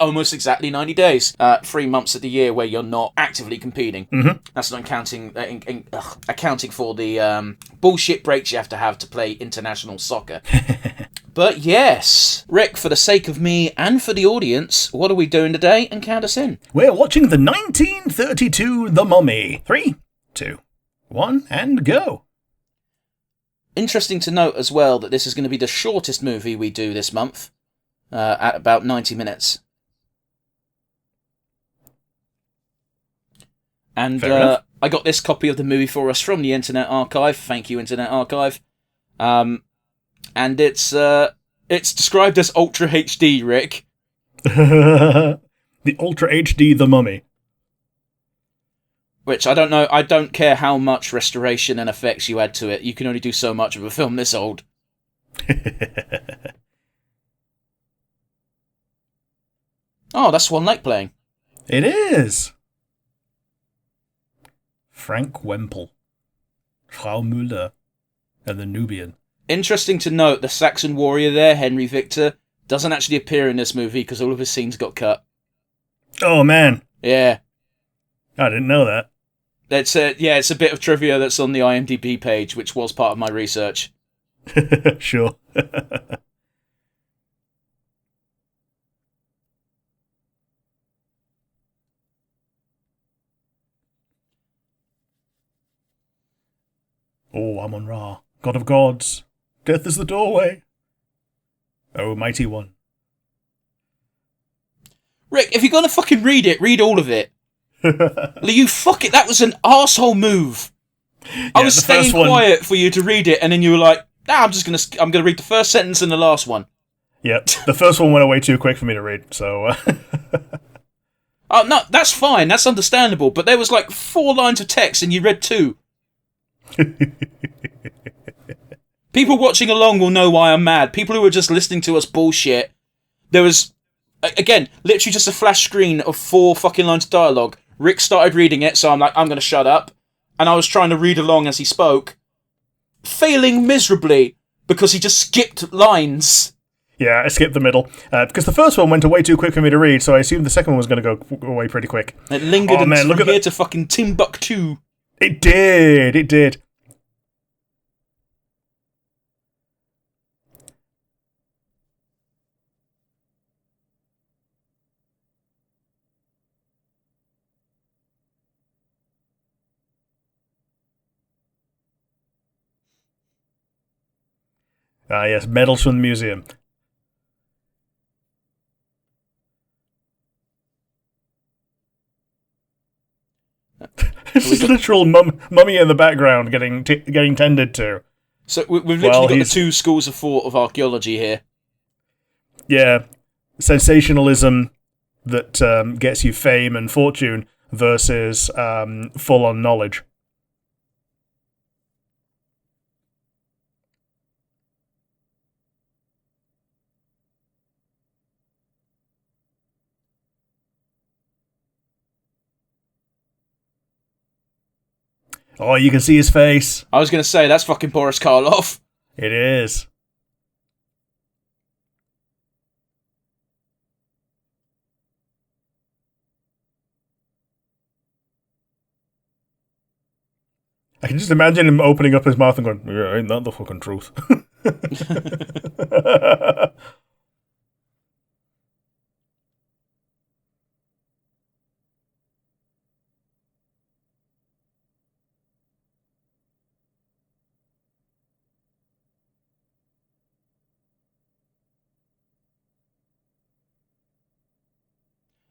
almost exactly 90 days. 3 months of the year where you're not actively competing. Mm-hmm. That's not accounting for the bullshit breaks you have to play international soccer. But yes, Rick, for the sake of me and for the audience, what are we doing today? And count us in. We're watching the 1932 The Mummy. 3, 2, 1, and go. Interesting to note as well that this is going to be the shortest movie we do this month, at about 90 minutes. And I got this copy of the movie for us from the Internet Archive. Thank you, Internet Archive. And it's described as Ultra HD, Rick. The Ultra HD The Mummy. Which, I don't know, I don't care how much restoration and effects you add to it. You can only do so much of a film this old. Oh, that's Swan Lake playing. It is. Frank Wemple, Frau Müller, and the Nubian. Interesting to note, the Saxon warrior there, Henry Victor, doesn't actually appear in this movie because all of his scenes got cut. Oh, man. Yeah. I didn't know that. It's a bit of trivia that's on the IMDb page, which was part of my research. Sure. Oh, Amon-Ra, god of gods. Death is the doorway. Oh, mighty one. Rick, if you're gonna fucking read it, read all of it. You fuck it, that was an arsehole move. I was staying quiet for you to read it, and then you were like, nah, I'm gonna read the first sentence and the last one. Yep, the first one went away too quick for me to read, so... Oh, no, that's fine, that's understandable, but there was like 4 lines of text and you read 2. People watching along will know why I'm mad. People who are just listening to us bullshit. There was, again, literally just a flash screen of 4 fucking lines of dialogue. Rick started reading it, so I'm like, I'm going to shut up. And I was trying to read along as he spoke, failing miserably because he just skipped lines. Yeah, I skipped the middle. Because the first one went away too quick for me to read, so I assumed the second one was going to go away pretty quick. It lingered from here to fucking Timbuktu. It did. Ah, yes, medals from the museum. This is literal mummy in the background getting tended to. So we've literally got the 2 schools of thought of archaeology here. Yeah, sensationalism that gets you fame and fortune versus full-on knowledge. Oh, you can see his face. I was going to say, that's fucking Boris Karloff. It is. I can just imagine him opening up his mouth and going, yeah, ain't that the fucking truth?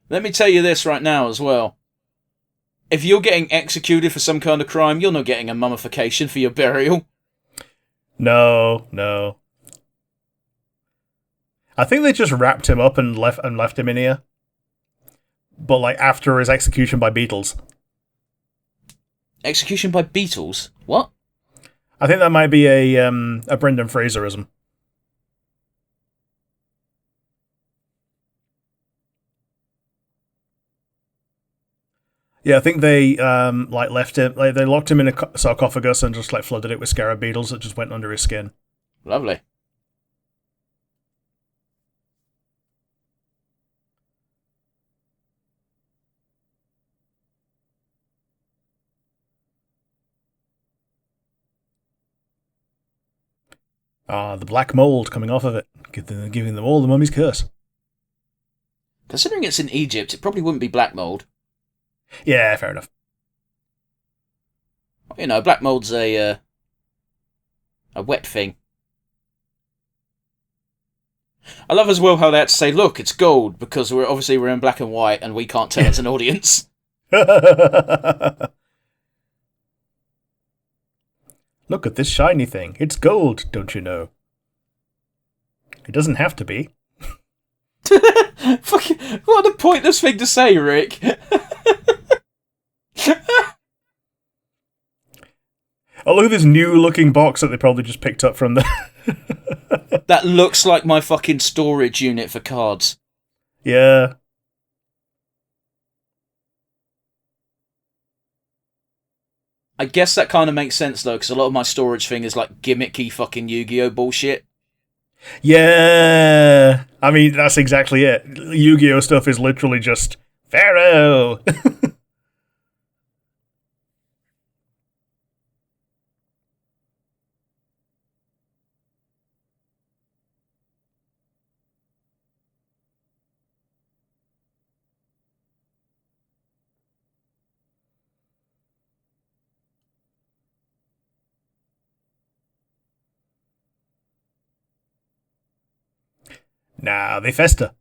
Let me tell you this right now as well. If you're getting executed for some kind of crime, you're not getting a mummification for your burial. No. I think they just wrapped him up and left him in here. But like after his execution by beetles. Execution by beetles? What? I think that might be a Brendan Fraserism. Yeah, I think they left him. Like they locked him in a sarcophagus and just flooded it with scarab beetles that just went under his skin. Lovely. Ah, the black mold coming off of it, giving them all the mummy's curse. Considering it's in Egypt, it probably wouldn't be black mold. Yeah, fair enough. You know, black mold's a wet thing. I love as well how they had to say, look, it's gold, because we're in black and white and we can't tell as an audience. Look at this shiny thing. It's gold, don't you know? It doesn't have to be. Fucking, what a pointless thing to say, Rick. Oh, look at this new-looking box that they probably just picked up from the... That looks like my fucking storage unit for cards. Yeah. I guess that kind of makes sense, though, because a lot of my storage thing is like gimmicky fucking Yu-Gi-Oh bullshit. Yeah. I mean, that's exactly it. Yu-Gi-Oh stuff is literally just Pharaoh. Nah, they fester.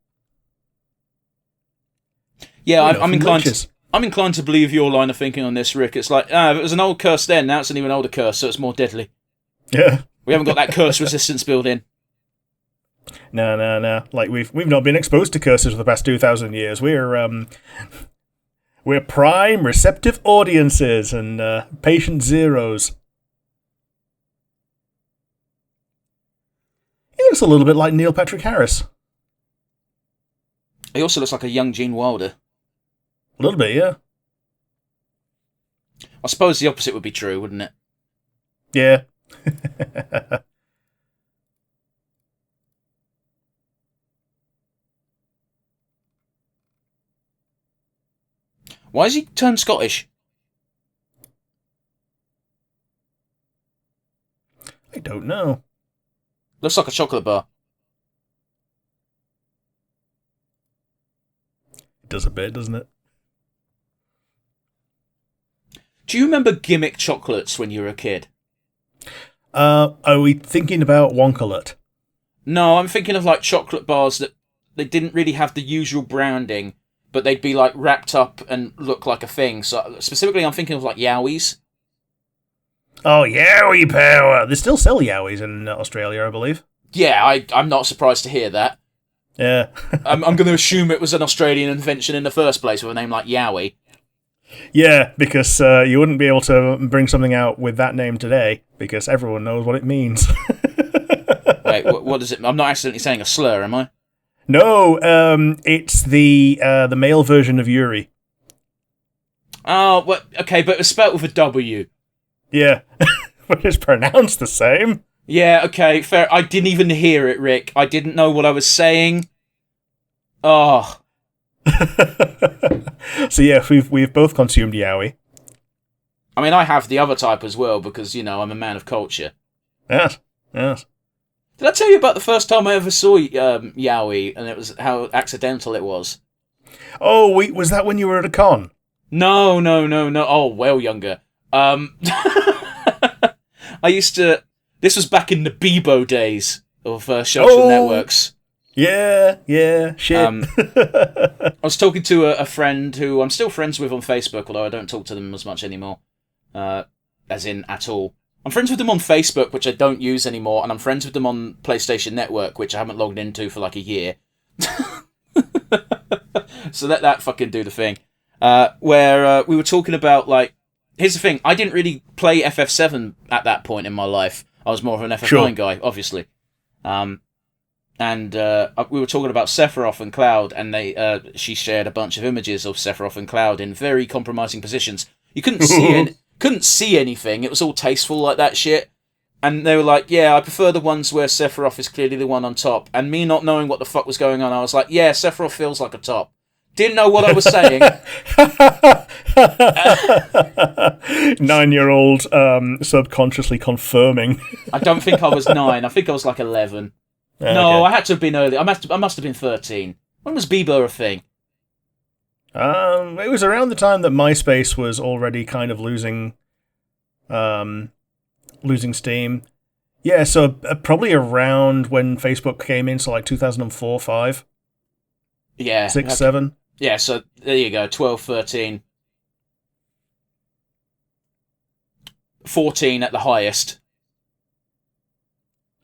Yeah, You know, I'm from inclined. leeches. I'm inclined to believe your line of thinking on this, Rick. It's like, if it was an old curse then, now it's an even older curse, so it's more deadly. Yeah. We haven't got that curse resistance built in. No. Like we've not been exposed to curses for the past 2,000 years. We're prime receptive audiences and patient zeros. He looks a little bit like Neil Patrick Harris. He also looks like a young Gene Wilder. A little bit, yeah. I suppose the opposite would be true, wouldn't it? Yeah. Why has he turned Scottish? I don't know. Looks like a chocolate bar. It does a bit, doesn't it? Do you remember gimmick chocolates when you were a kid? Are we thinking about Wonkalut? No, I'm thinking of like chocolate bars that they didn't really have the usual branding, but they'd be like wrapped up and look like a thing. So specifically, I'm thinking of like Yowies. Oh, Yowie power! They still sell Yowies in Australia, I believe. Yeah, I'm not surprised to hear that. Yeah. I'm going to assume it was an Australian invention in the first place with a name like Yowie. Yeah, because you wouldn't be able to bring something out with that name today, because everyone knows what it means. Wait, what is it? I'm not accidentally saying a slur, am I? No, it's the male version of Yuri. Oh, well, okay, but it was spelt with a W. Yeah, but it's pronounced the same. Yeah, okay, fair. I didn't even hear it, Rick. I didn't know what I was saying. Oh. So yeah, we've both consumed yaoi. I mean, I have the other type as well because, you know, I'm a man of culture. Yes. Did I tell you about the first time I ever saw yaoi and it was how accidental it was? Oh, wait, was that when you were at a con? No. Oh, well younger. I used to... This was back in the Bebo days of social networks. Yeah, shit. I was talking to a friend who I'm still friends with on Facebook, although I don't talk to them as much anymore. As in, at all. I'm friends with them on Facebook, which I don't use anymore, and I'm friends with them on PlayStation Network, which I haven't logged into for like a year. So let that fucking do the thing. Where we were talking about, like... Here's the thing, I didn't really play FF7 at that point in my life. I was more of an FF9 guy, obviously. And we were talking about Sephiroth and Cloud, and she shared a bunch of images of Sephiroth and Cloud in very compromising positions. You couldn't see anything. It was all tasteful like that shit. And they were like, yeah, I prefer the ones where Sephiroth is clearly the one on top. And me not knowing what the fuck was going on, I was like, yeah, Sephiroth feels like a top. Didn't know what I was saying. 9-year-old subconsciously confirming. I don't think I was 9. I think I was like 11. No, I had to have been early. I must have been 13. When was Bebo a thing? It was around the time that MySpace was already kind of losing steam. Yeah, so probably around when Facebook came in, so like 2004, 5. Yeah. 6, okay. 7. Yeah, so there you go, 12, 13. 14 at the highest.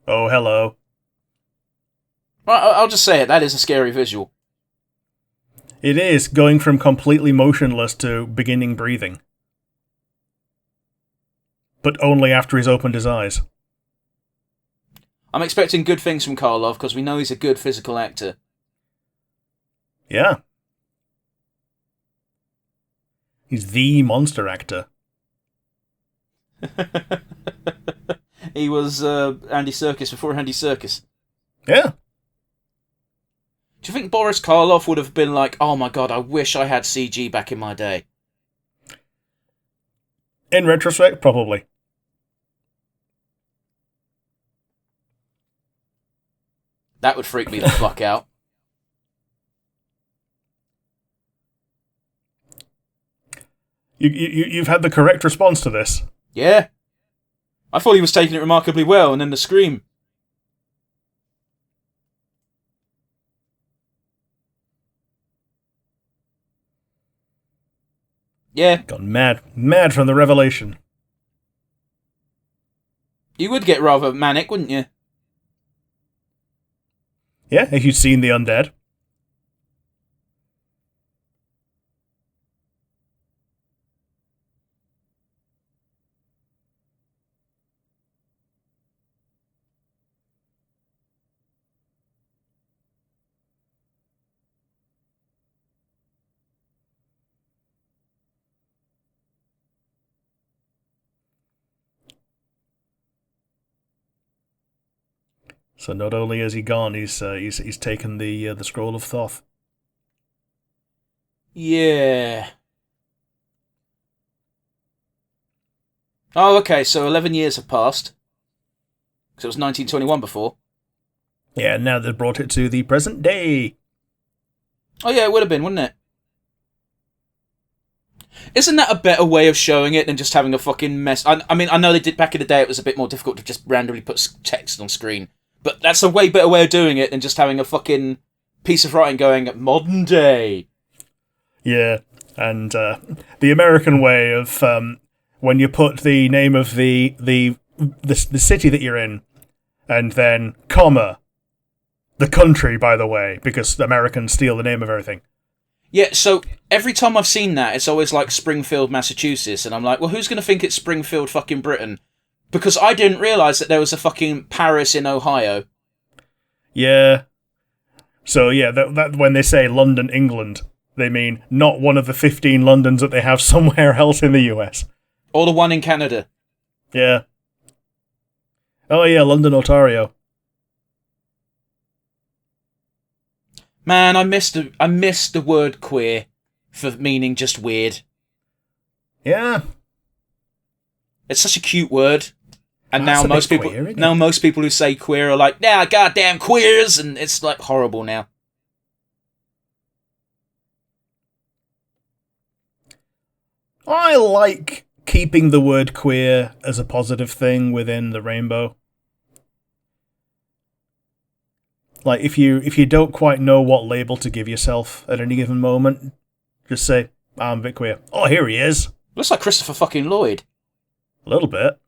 Oh, hello. Well, I'll just say it, that is a scary visual. It is, going from completely motionless to beginning breathing. But only after he's opened his eyes. I'm expecting good things from Karloff, because we know he's a good physical actor. Yeah. He's the monster actor. He was Andy Serkis before Andy Serkis. Yeah. Do you think Boris Karloff would have been like, oh my god, I wish I had CG back in my day? In retrospect, probably. That would freak me the fuck out. You've had the correct response to this. Yeah. I thought he was taking it remarkably well, and then the scream. Yeah. Gone mad from the revelation. You would get rather manic, wouldn't you? Yeah, if you'd seen the undead. So not only has he gone, he's taken the scroll of Thoth. Yeah. Oh, okay, so 11 years have passed. Because it was 1921 before. Yeah, now they've brought it to the present day. Oh yeah, it would have been, wouldn't it? Isn't that a better way of showing it than just having a fucking mess? I mean, I know they did back in the day, it was a bit more difficult to just randomly put text on screen. But that's a way better way of doing it than just having a fucking piece of writing going, modern day. Yeah, and the American way of when you put the name of the city that you're in, and then comma, the country, by the way, because the Americans steal the name of everything. Yeah, so every time I've seen that, it's always like Springfield, Massachusetts, and I'm like, well, who's going to think it's Springfield, fucking Britain? Because I didn't realise that there was a fucking Paris in Ohio. Yeah. So yeah, that when they say London, England, they mean not one of the 15 Londons that they have somewhere else in the US. Or the one in Canada. Yeah. Oh yeah, London, Ontario. Man, I missed the word queer for meaning just weird. Yeah. It's such a cute word. And now That's most people queer, most people who say queer are like, nah, goddamn queers, and it's like horrible now. I like keeping the word queer as a positive thing within the rainbow. Like if you don't quite know what label to give yourself at any given moment, just say, I'm a bit queer. Oh, here he is. Looks like Christopher fucking Lloyd. A little bit.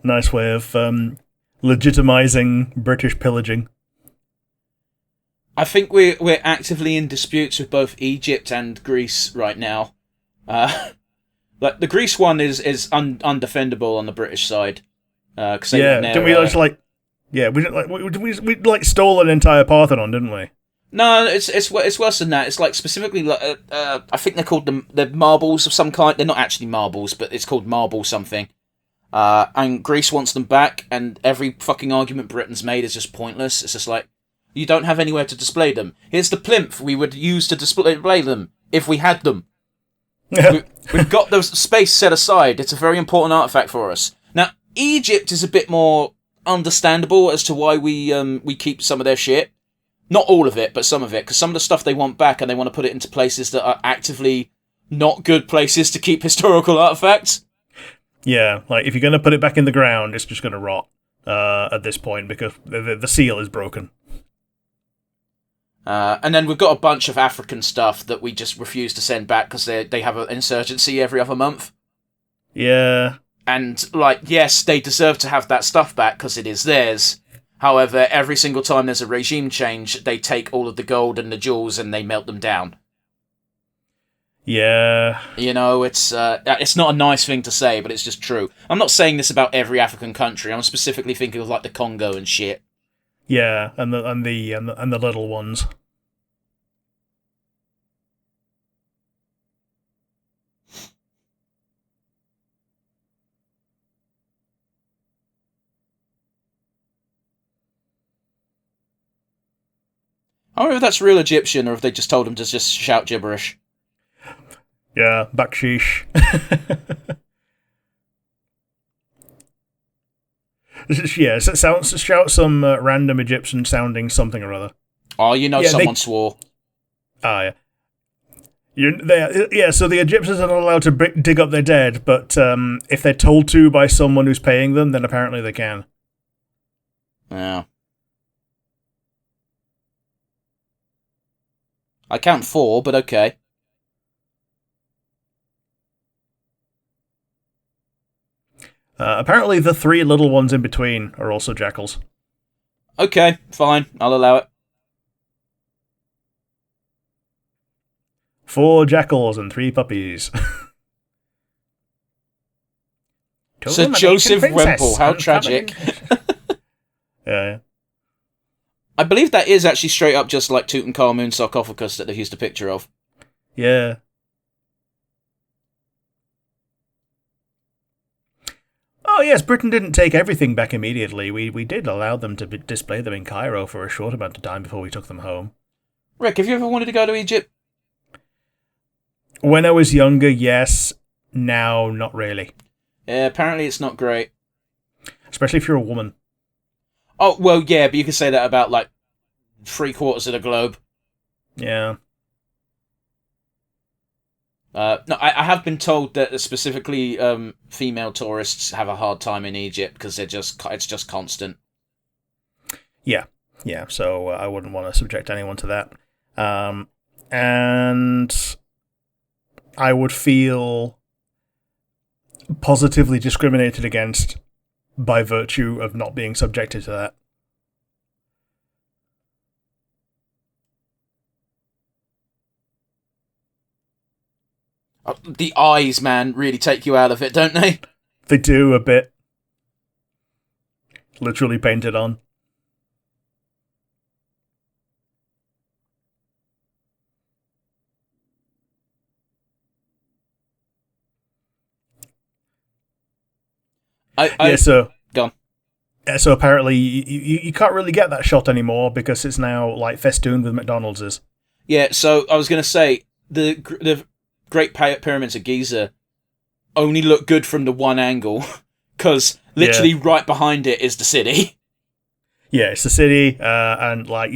Nice way of legitimizing British pillaging. I think we're actively in disputes with both Egypt and Greece right now. Like the Greece one is undefendable on the British side. Cause didn't we just like? Yeah, we didn't we like stole an entire Parthenon, didn't we? No, it's worse than that. It's like specifically, I think they're called the marbles of some kind. They're not actually marbles, but it's called marble something. And Greece wants them back, and every fucking argument Britain's made is just pointless. It's just like, you don't have anywhere to display them. Here's the plinth we would use to display them if we had them. We've got the space set aside. It's a very important artifact for us. Now, Egypt is a bit more understandable as to why we keep some of their shit. Not all of it, but some of it, because some of the stuff they want back and they want to put it into places that are actively not good places to keep historical artifacts. Yeah, like if you're going to put it back in the ground, it's just going to rot at this point because the seal is broken. And then we've got a bunch of African stuff that we just refuse to send back because they have an insurgency every other month. Yeah. And, like, yes, they deserve to have that stuff back because it is theirs. However, every single time there's a regime change, they take all of the gold and the jewels and they melt them down. Yeah. You know, it's not a nice thing to say, but it's just true. I'm not saying this about every African country. I'm specifically thinking of, like, the Congo and shit. Yeah, and the little ones. I wonder if that's real Egyptian or if they just told him to just shout gibberish. Yeah, baksheesh. Yeah, shout some random Egyptian sounding something or other. Oh, you know, someone swore. Ah, yeah. So the Egyptians are not allowed to dig up their dead, but if they're told to by someone who's paying them, then apparently they can. Yeah. I count 4, but okay. Apparently the 3 little ones in between are also jackals. Okay, fine. I'll allow it. 4 jackals and 3 puppies. Sir Joseph Wemple, how tragic. Yeah. I believe that is actually straight up just like Tutankhamun's sarcophagus that they used a picture of. Yeah. Oh yes, Britain didn't take everything back immediately. We did allow them to display them in Cairo for a short amount of time before we took them home. Rick, have you ever wanted to go to Egypt? When I was younger, yes. Now, not really. Yeah, apparently it's not great. Especially if you're a woman. Oh, well, yeah, but you could say that about, like, 3/4 of the globe. Yeah. No, I have been told that specifically female tourists have a hard time in Egypt because it's just constant. Yeah. So I wouldn't want to subject anyone to that. And I would feel positively discriminated against by virtue of not being subjected to that. The eyes, man, really take you out of it, don't they? They do a bit. Literally painted on. So go on. So apparently you can't really get that shot anymore because it's now like festooned with McDonald's. Yeah, so I was going to say the Great Pyramids of Giza only look good from the one angle because literally right behind it is the city. Yeah, it's the city and like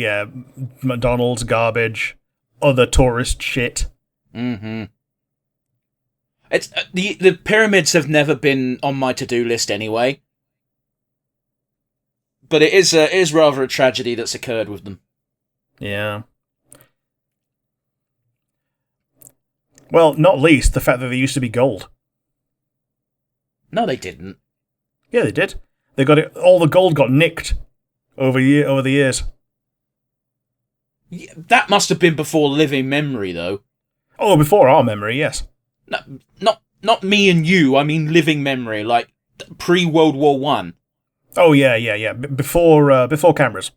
McDonald's, garbage, other tourist shit. Mm-hmm. It's the pyramids have never been on my to-do list anyway. But it is rather a tragedy that's occurred with them. Yeah. Well, not least the fact that they used to be gold. No, they didn't. Yeah, they did. They got it. All the gold got nicked over the years. Yeah, that must have been before living memory, though. Oh, before our memory, yes. No, not me and you. I mean, living memory, like pre-World War One. Oh yeah. Before cameras.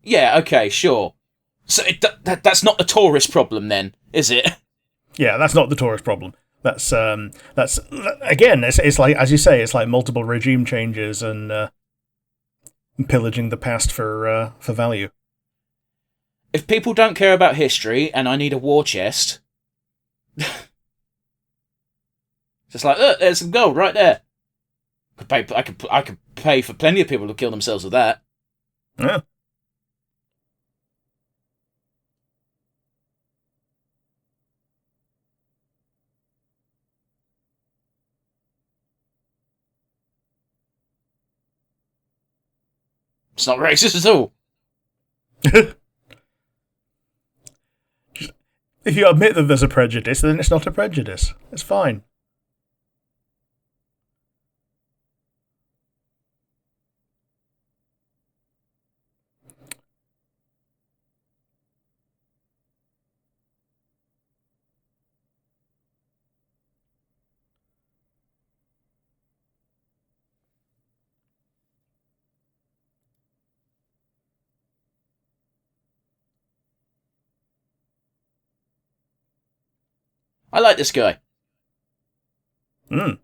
Yeah. Okay. Sure. So that's not the tourist problem, then, is it? Yeah, that's not the tourist problem. That's again. It's like, as you say, it's like multiple regime changes and pillaging the past for value. If people don't care about history, and I need a war chest, Just like, look, there's some gold right there. I could pay for plenty of people to kill themselves with that. Yeah. It's not racist at all. If you admit that there's a prejudice, then it's not a prejudice. It's fine. I like this guy. Mm.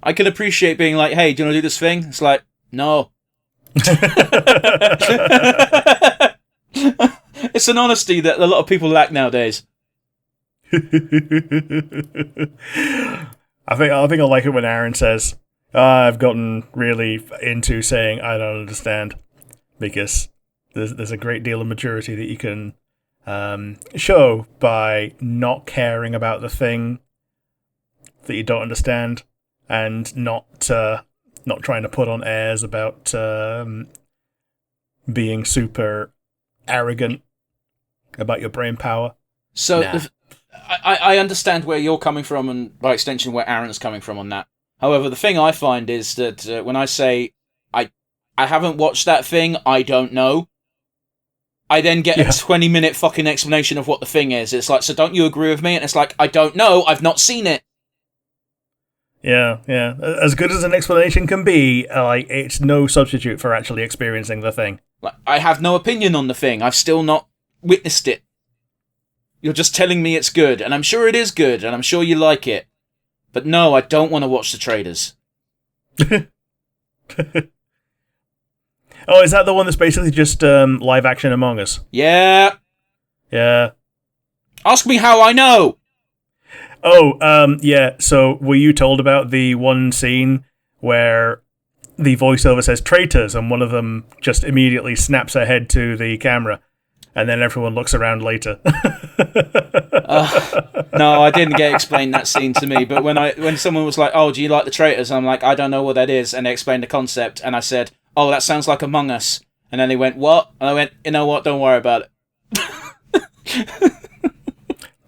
I can appreciate being like, hey, do you want to do this thing? It's like, no. It's an honesty that a lot of people lack nowadays. I think I like it when Aaron says, I've gotten really into saying I don't understand, because there's a great deal of maturity that you can show by not caring about the thing that you don't understand, and not trying to put on airs about being super arrogant about your brain power. So Nah. I understand where you're coming from, and by extension where Aaron's coming from on that. However, the thing I find is that when I say I haven't watched that thing, I don't know, I then get a 20-minute fucking explanation of what the thing is. It's like, so don't you agree with me? And it's like, I don't know, I've not seen it. Yeah. As good as an explanation can be, it's no substitute for actually experiencing the thing. Like, I have no opinion on the thing. I've still not witnessed it. You're just telling me it's good, and I'm sure it is good, and I'm sure you like it. But no, I don't want to watch the trailers. Oh, is that the one that's basically just live action Among Us? Yeah. Yeah. Ask me how I know. Oh, yeah. So were you told about the one scene where the voiceover says traitors, and one of them just immediately snaps her head to the camera, and then everyone looks around later? No, I didn't get explained that scene to me. But when someone was like, "Oh, do you like the traitors?" I'm like, "I don't know what that is," and they explained the concept, and I said, "Oh, that sounds like Among Us." And then they went, "What?" And I went, "You know what? Don't worry about it."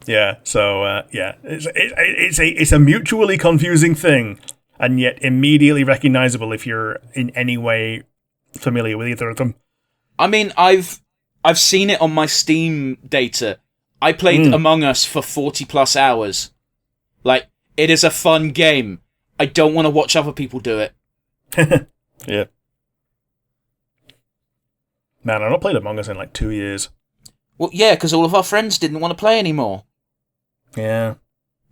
Yeah. So yeah, it's a mutually confusing thing, and yet immediately recognizable if you're in any way familiar with either of them. I mean, I've seen it on my Steam data. I played Among Us for 40 plus hours. Like, it is a fun game. I don't want to watch other people do it. Yeah. Man, I've not played Among Us in like 2 years. Well, yeah, because all of our friends didn't want to play anymore. Yeah.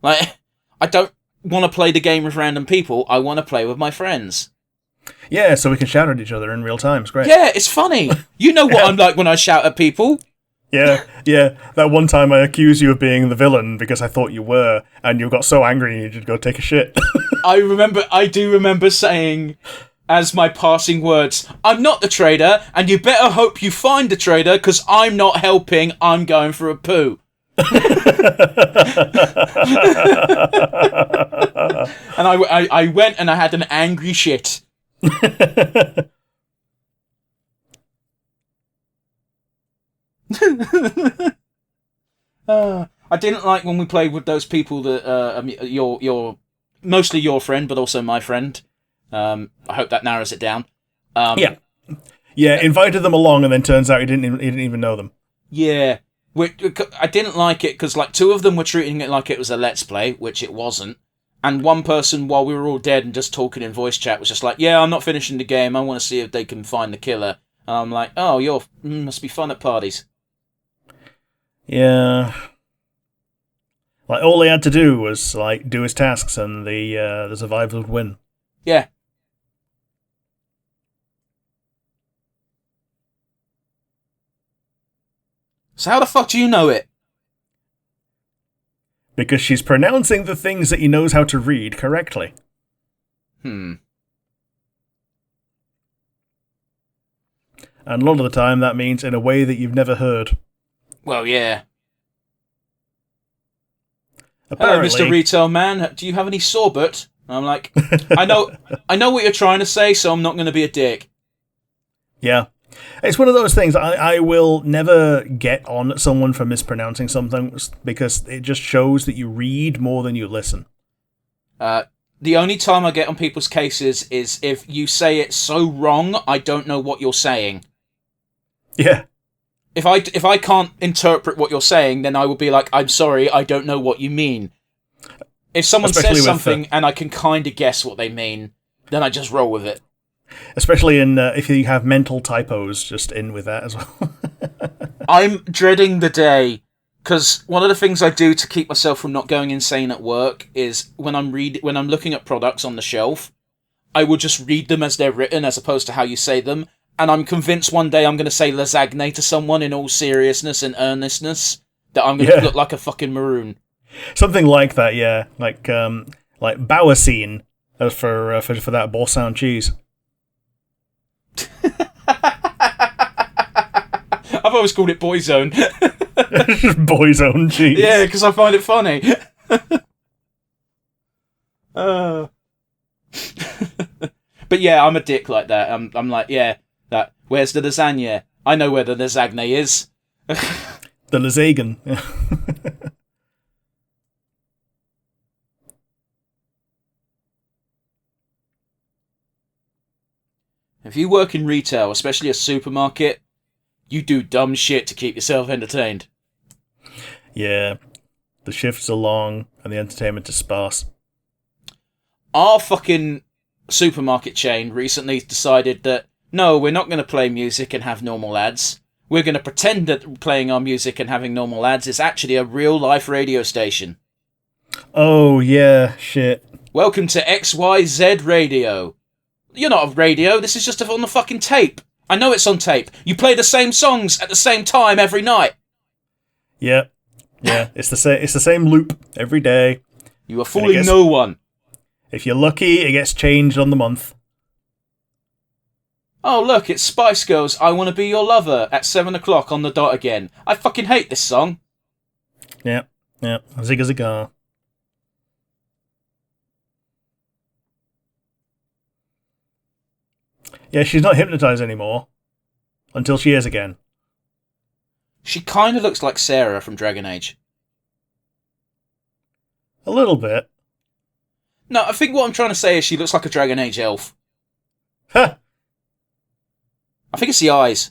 Like, I don't want to play the game with random people. I want to play with my friends. Yeah, so we can shout at each other in real time. It's great. Yeah, it's funny. You know what I'm like when I shout at people. Yeah. That one time I accused you of being the villain because I thought you were, and you got so angry you just go take a shit. I do remember saying, as my passing words, "I'm not the traitor, and you better hope you find the traitor, because I'm not helping, I'm going for a poo." And I went and I had an angry shit. I didn't like when we played with those people that your mostly your friend, but also my friend. I hope that narrows it down. Yeah, invited them along, and then turns out he didn't even know them. Yeah, I didn't like it because like two of them were treating it like it was a let's play, which it wasn't. And one person, while we were all dead and just talking in voice chat, was just like, "Yeah, I'm not finishing the game. I want to see if they can find the killer." And I'm like, "Oh, must be fun at parties." Yeah. Like, all he had to do was like do his tasks, and the survivors would win. Yeah. So how the fuck do you know it? Because she's pronouncing the things that he knows how to read correctly. Hmm. And a lot of the time that means in a way that you've never heard. Well, yeah. Apparently, Hello, Mr. Retail Man. Do you have any sorbet? And I'm like, I know what you're trying to say, so I'm not going to be a dick. Yeah. It's one of those things. I will never get on at someone for mispronouncing something because it just shows that you read more than you listen. The only time I get on people's cases is if you say it so wrong, I don't know what you're saying. Yeah. If I can't interpret what you're saying, then I will be like, I'm sorry, I don't know what you mean. If someone says something and I can kind of guess what they mean, then I just roll with it. Especially if you have mental typos just in with that as well. I'm dreading the day, because one of the things I do to keep myself from not going insane at work is when I'm looking at products on the shelf, I will just read them as they're written as opposed to how you say them. And I'm convinced one day I'm going to say lasagne to someone in all seriousness and earnestness that I'm going to look like a fucking maroon. Something like that, yeah. Like Bauersein for that Boursin cheese. I've always called it Boyzone. Boyzone cheese. Yeah, because I find it funny. But yeah, I'm a dick like that. I'm like, yeah, that. Where's the lasagna? I know where the lasagne is. The lasagne. If you work in retail, especially a supermarket, you do dumb shit to keep yourself entertained. Yeah. The shifts are long and the entertainment is sparse. Our fucking supermarket chain recently decided that, no, we're not going to play music and have normal ads. We're going to pretend that playing our music and having normal ads is actually a real-life radio station. Oh, yeah, shit. Welcome to XYZ Radio. You're not a radio, this is just on the fucking tape. I know it's on tape. You play the same songs at the same time every night. Yeah. Yeah, it's the same loop every day. You are fooling no one. If you're lucky, it gets changed on the month. Oh, look, it's Spice Girls' I Wanna Be Your Lover at 7 o'clock on the dot again. I fucking hate this song. Yeah. Zigga zigga. Yeah, she's not hypnotized anymore. Until she is again. She kind of looks like Sarah from Dragon Age. A little bit. No, I think what I'm trying to say is she looks like a Dragon Age elf. Ha! I think it's the eyes.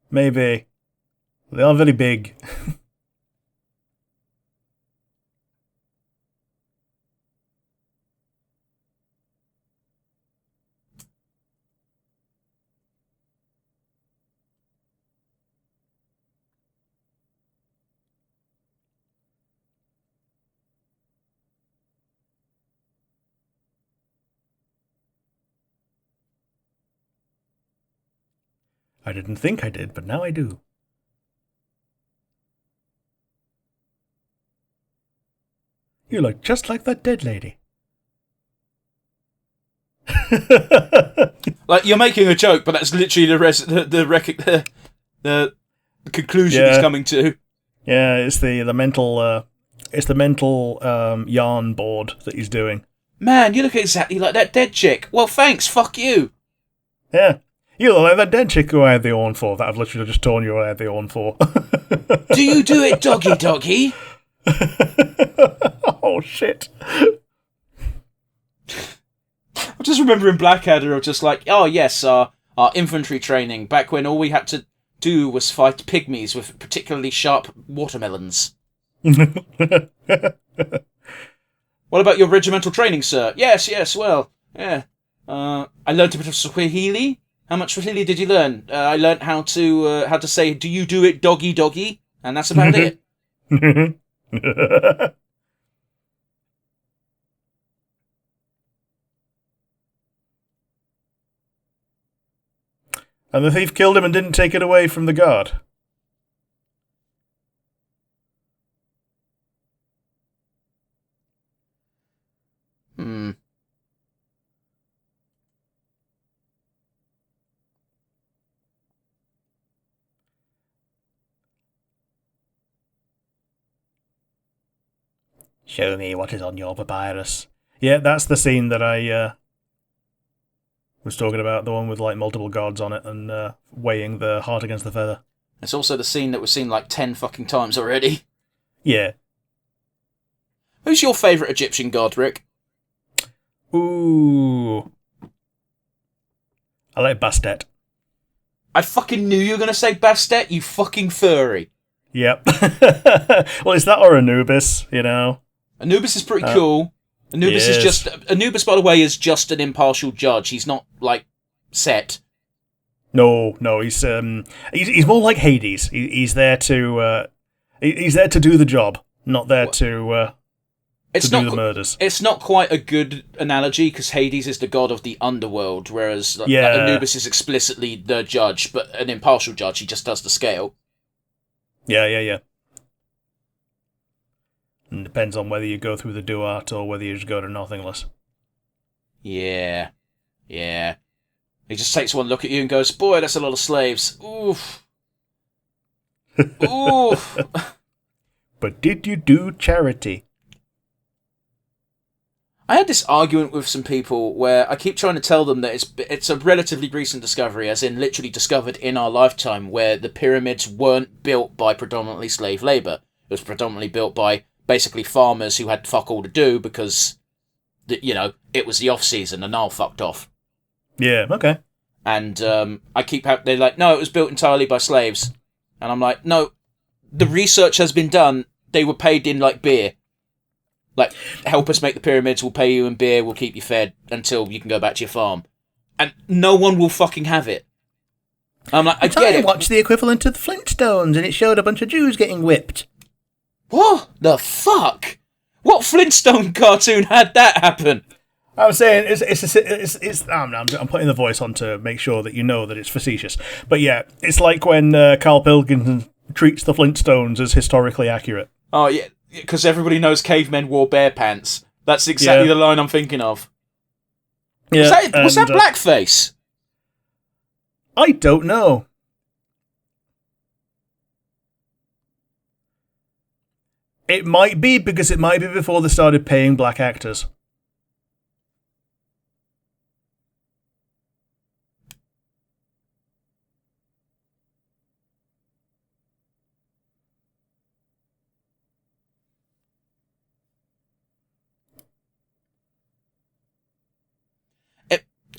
Maybe. They are very big. I didn't think I did, but now I do. You look just like that dead lady. Like, you're making a joke, but that's literally the conclusion he's coming to. Yeah, it's the mental yarn board that he's doing. Man, you look exactly like that dead chick. Well, thanks, fuck you. Yeah. You look like that dead chick who I had the horn for, that I've literally just torn you I had the horn for. Do you do it doggy doggy? Oh, shit. I just remember in Blackadder, just like, oh yes, our infantry training, back when all we had to do was fight pygmies with particularly sharp watermelons. What about your regimental training, sir? Yes, well, yeah. I learned a bit of Swahili. How much Swahili did you learn? I learned how to say, do you do it doggy doggy? And that's about it. And the thief killed him and didn't take it away from the guard. Show me what is on your papyrus. Yeah, that's the scene that I was talking about, the one with like multiple gods on it and weighing the heart against the feather. It's also the scene that we've seen like 10 fucking times already. Yeah. Who's your favourite Egyptian god, Rick? Ooh. I like Bastet. I fucking knew you were going to say Bastet, you fucking furry. Yep. Well, it's that or Anubis, you know. Anubis is pretty cool. Anubis is just... Anubis, by the way, is just an impartial judge. He's not, like, set. No, he's more like Hades. He's there to he's there to do the job, not there to do the murders. It's not quite a good analogy because Hades is the god of the underworld, whereas Anubis is explicitly the judge, but an impartial judge. He just does the scale. Yeah. And depends on whether you go through the Duat or whether you just go to Nothingless. Yeah. He just takes one look at you and goes, "Boy, that's a lot of slaves. Oof." Oof. But did you do charity? I had this argument with some people where I keep trying to tell them that it's a relatively recent discovery, as in literally discovered in our lifetime, where the pyramids weren't built by predominantly slave labour. It was predominantly built by basically farmers who had fuck all to do because, it was the off-season, the Nile fucked off. Yeah, okay. And they're like, no, it was built entirely by slaves. And I'm like, no, the research has been done. They were paid in, like, beer. Like, help us make the pyramids, we'll pay you in beer, we'll keep you fed until you can go back to your farm. And no one will fucking have it. I'm like, I get it. I watched the equivalent of the Flintstones and it showed a bunch of Jews getting whipped. What the fuck? What Flintstone cartoon had that happen? I was saying, I'm putting the voice on to make sure that you know that it's facetious. But yeah, it's like when Carl Pilkington treats the Flintstones as historically accurate. Oh, yeah, because everybody knows cavemen wore bear pants. That's exactly the line I'm thinking of. Yeah, was that blackface? I don't know. It might be, because it might be before they started paying black actors.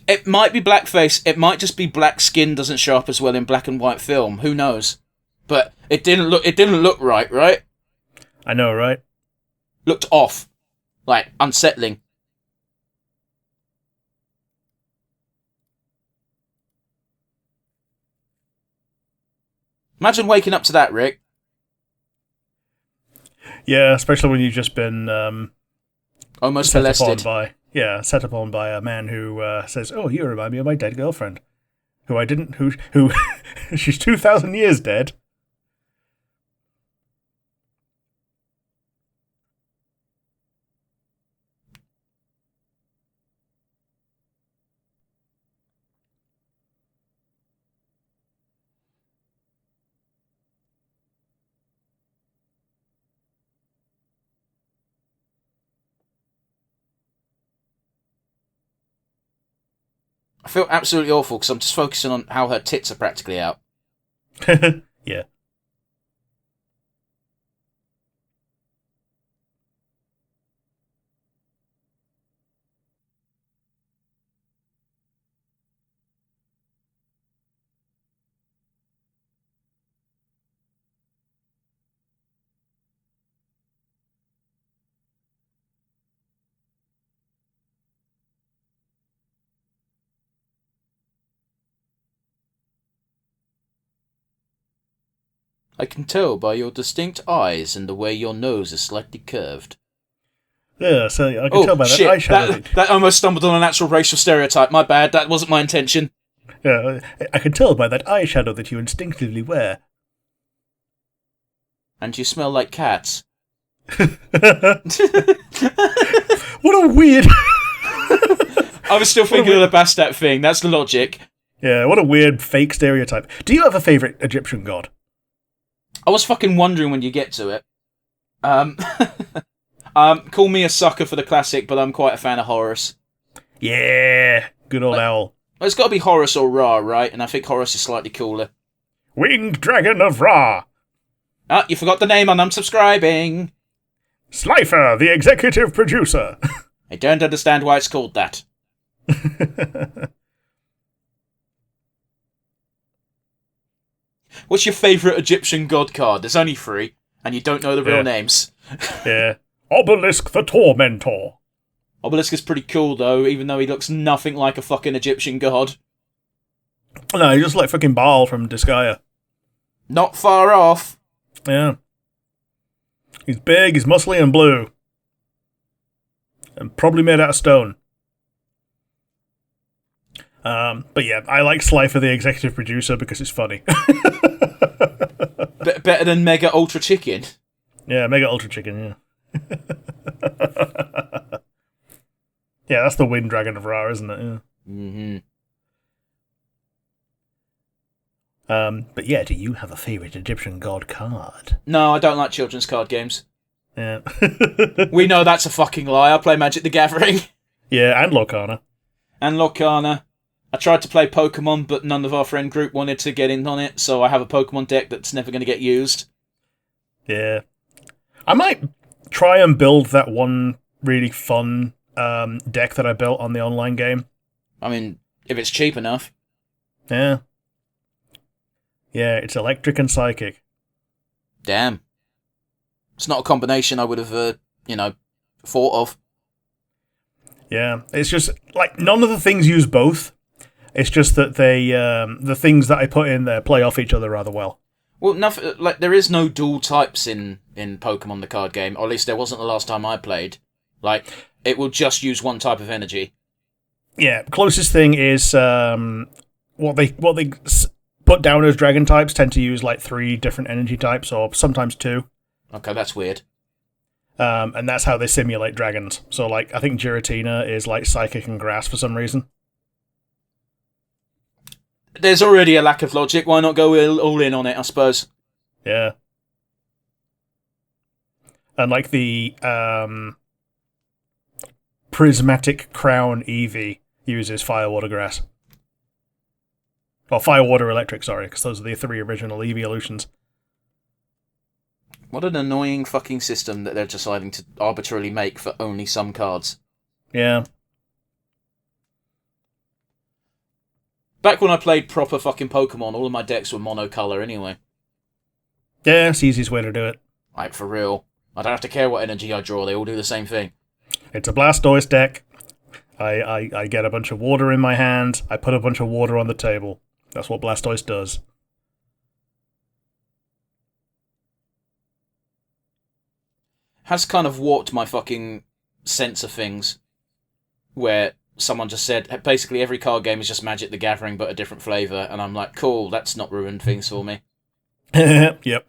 It might be blackface. It might just be black skin doesn't show up as well in black and white film. Who knows? But it didn't look right, right? I know, right? Looked off. Like, unsettling. Imagine waking up to that, Rick. Yeah, especially when you've just been almost molested. Set upon by a man who says, "Oh, you remind me of my dead girlfriend, who she's 2,000 years dead." I feel absolutely awful because I'm just focusing on how her tits are practically out. Yeah. I can tell by your distinct eyes and the way your nose is slightly curved. Yeah, so I can tell by that eyeshadow. That almost stumbled on a natural racial stereotype. My bad, that wasn't my intention. Yeah, I can tell by that eyeshadow that you instinctively wear. And you smell like cats. What a weird... I was still thinking of the Bastet thing, that's the logic. Yeah, what a weird fake stereotype. Do you have a favourite Egyptian god? I was fucking wondering when you get to it. Call me a sucker for the classic, but I'm quite a fan of Horus. Yeah, good old owl. Well, it's got to be Horus or Ra, right? And I think Horus is slightly cooler. Winged Dragon of Ra. Ah, you forgot the name and I'm subscribing. Slifer, the executive producer. I don't understand why it's called that. What's your favourite Egyptian god card? There's only 3, and you don't know the real names. Yeah. Obelisk the Tormentor. Obelisk is pretty cool, though, even though he looks nothing like a fucking Egyptian god. No, he's just like fucking Baal from Disgaea. Not far off. Yeah. He's big, he's muscly and blue. And probably made out of stone. But yeah, I like Slifer, the executive producer, because it's funny. Better than Mega Ultra Chicken. Yeah, Mega Ultra Chicken, yeah. Yeah, that's the Wind Dragon of Ra, isn't it? Yeah. Mm-hmm. But yeah, do you have a favourite Egyptian god card? No, I don't like children's card games. Yeah. We know that's a fucking lie. I play Magic the Gathering. Yeah, and Lorcana. And Lorcana. I tried to play Pokemon, but none of our friend group wanted to get in on it, so I have a Pokemon deck that's never going to get used. Yeah. I might try and build that one really fun deck that I built on the online game. I mean, if it's cheap enough. Yeah. Yeah, it's electric and psychic. Damn. It's not a combination I would have, thought of. Yeah, it's just, like, none of the things use both. It's just that they, the things that I put in there play off each other rather well. Well, there is no dual types in Pokemon the card game, or at least there wasn't the last time I played. Like, it will just use one type of energy. Yeah, closest thing is what they put down as dragon types tend to use like 3 different energy types, or sometimes 2. Okay, that's weird. And that's how they simulate dragons. So, like, I think Giratina is like psychic and grass for some reason. There's already a lack of logic. Why not go all in on it, I suppose? Yeah. And like the Prismatic Crown Eevee uses Fire, Water, Grass. Or Fire, Water, Electric, sorry, because those are the 3 original evolutions. What an annoying fucking system that they're deciding to arbitrarily make for only some cards. Yeah. Back when I played proper fucking Pokemon, all of my decks were monocolour anyway. Yeah, it's the easiest way to do it. Like, for real. I don't have to care what energy I draw, they all do the same thing. It's a Blastoise deck. I get a bunch of water in my hand. I put a bunch of water on the table. That's what Blastoise does. Has kind of warped my fucking sense of things. Where someone just said, basically every card game is just Magic the Gathering, but a different flavour. And I'm like, cool, that's not ruined things for me. Yep.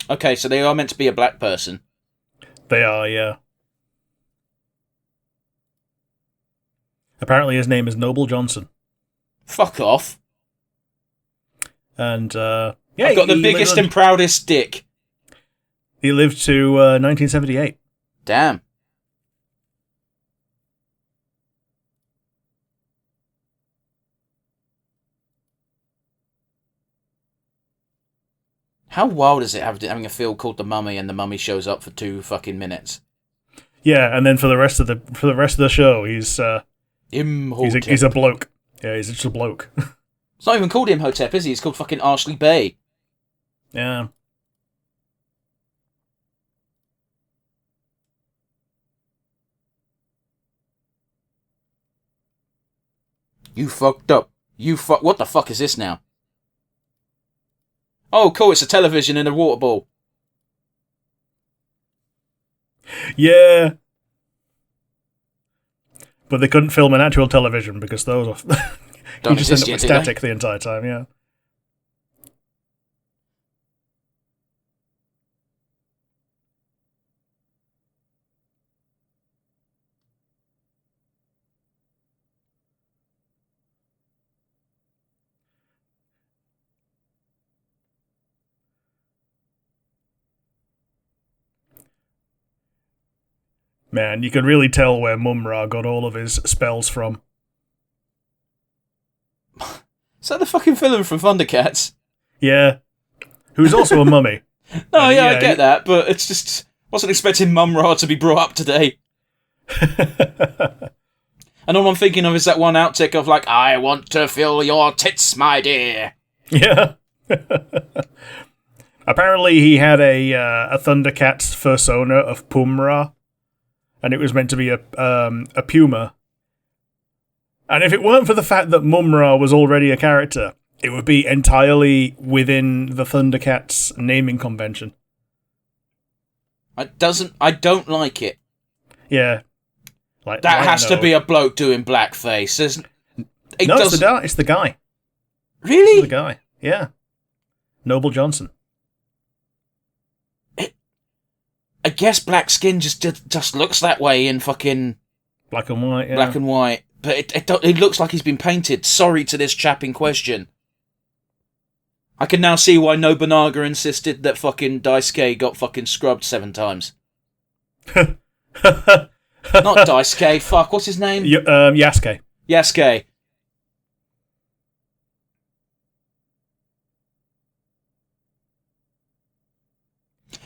Okay, so they are meant to be a black person. They are, yeah. Apparently his name is Noble Johnson. Fuck off. And, yeah... I've got the biggest and proudest dick. He lived to 1978. Damn. How wild is it having a film called The Mummy and the mummy shows up for 2 fucking minutes? Yeah, and then for the rest of the show, he's a bloke. Yeah, he's just a bloke. It's not even called Imhotep, is he? It's called fucking Ashley Bay. Yeah. You fucked up. What the fuck is this now? Oh, cool, it's a television in a water ball. Yeah. But they couldn't film an actual television because those are... you just end up with static the entire time, yeah. Man, you can really tell where Mumra got all of his spells from. Is that the fucking villain from Thundercats? Yeah. Who's also a mummy. No, I get that, but it's just... Wasn't expecting Mum-Ra to be brought up today. And all I'm thinking of is that one outtake of like, I want to feel your tits, my dear. Yeah. Apparently he had a Thundercats fursona of Pumra, and it was meant to be a puma. And if it weren't for the fact that Mumra was already a character, it would be entirely within the Thundercats naming convention. I don't like it. Yeah. Like that has to be a bloke doing blackface. It's the guy. Really? It's the guy. Yeah. Noble Johnson. I guess black skin just looks that way in fucking... Black and white, yeah. Black and white. But it looks like he's been painted. Sorry to this chap in question. I can now see why Nobunaga insisted that fucking Daisuke got fucking scrubbed 7 times. Not Daisuke, fuck, what's his name? Yasuke. Yasuke.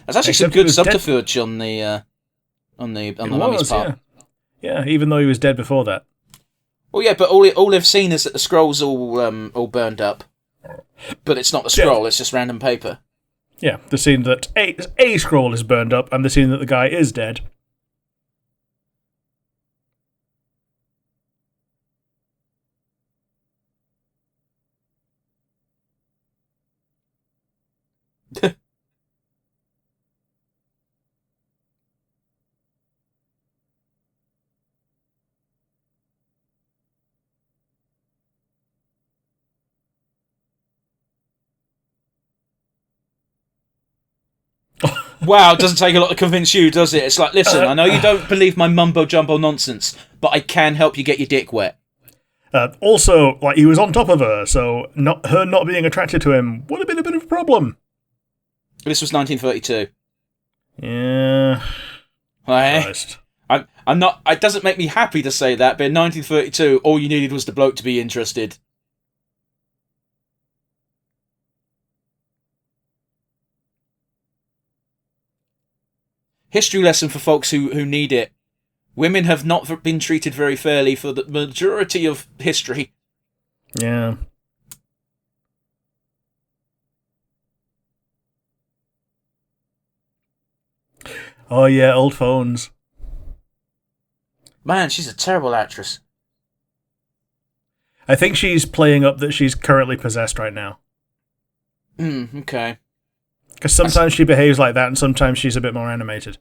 There's actually some good subterfuge on the mummy's part. Yeah, even though he was dead before that. Well, yeah, but all they've seen is that the scroll's all burned up. But it's not the scroll, it's just random paper. Yeah, the scene that a scroll is burned up, and the scene that the guy is dead. Wow, it doesn't take a lot to convince you, does it? It's like, listen, I know you don't believe my mumbo-jumbo nonsense, but I can help you get your dick wet. Also, like, he was on top of her, so her not being attracted to him would have been a bit of a problem. This was 1932. Yeah. I'm not... It doesn't make me happy to say that, but in 1932, all you needed was the bloke to be interested. History lesson for folks who need it. Women have not been treated very fairly for the majority of history. Yeah. Oh yeah, old phones. Man, she's a terrible actress. I think she's playing up that she's currently possessed right now. Okay. Because sometimes she behaves like that, and sometimes she's a bit more animated.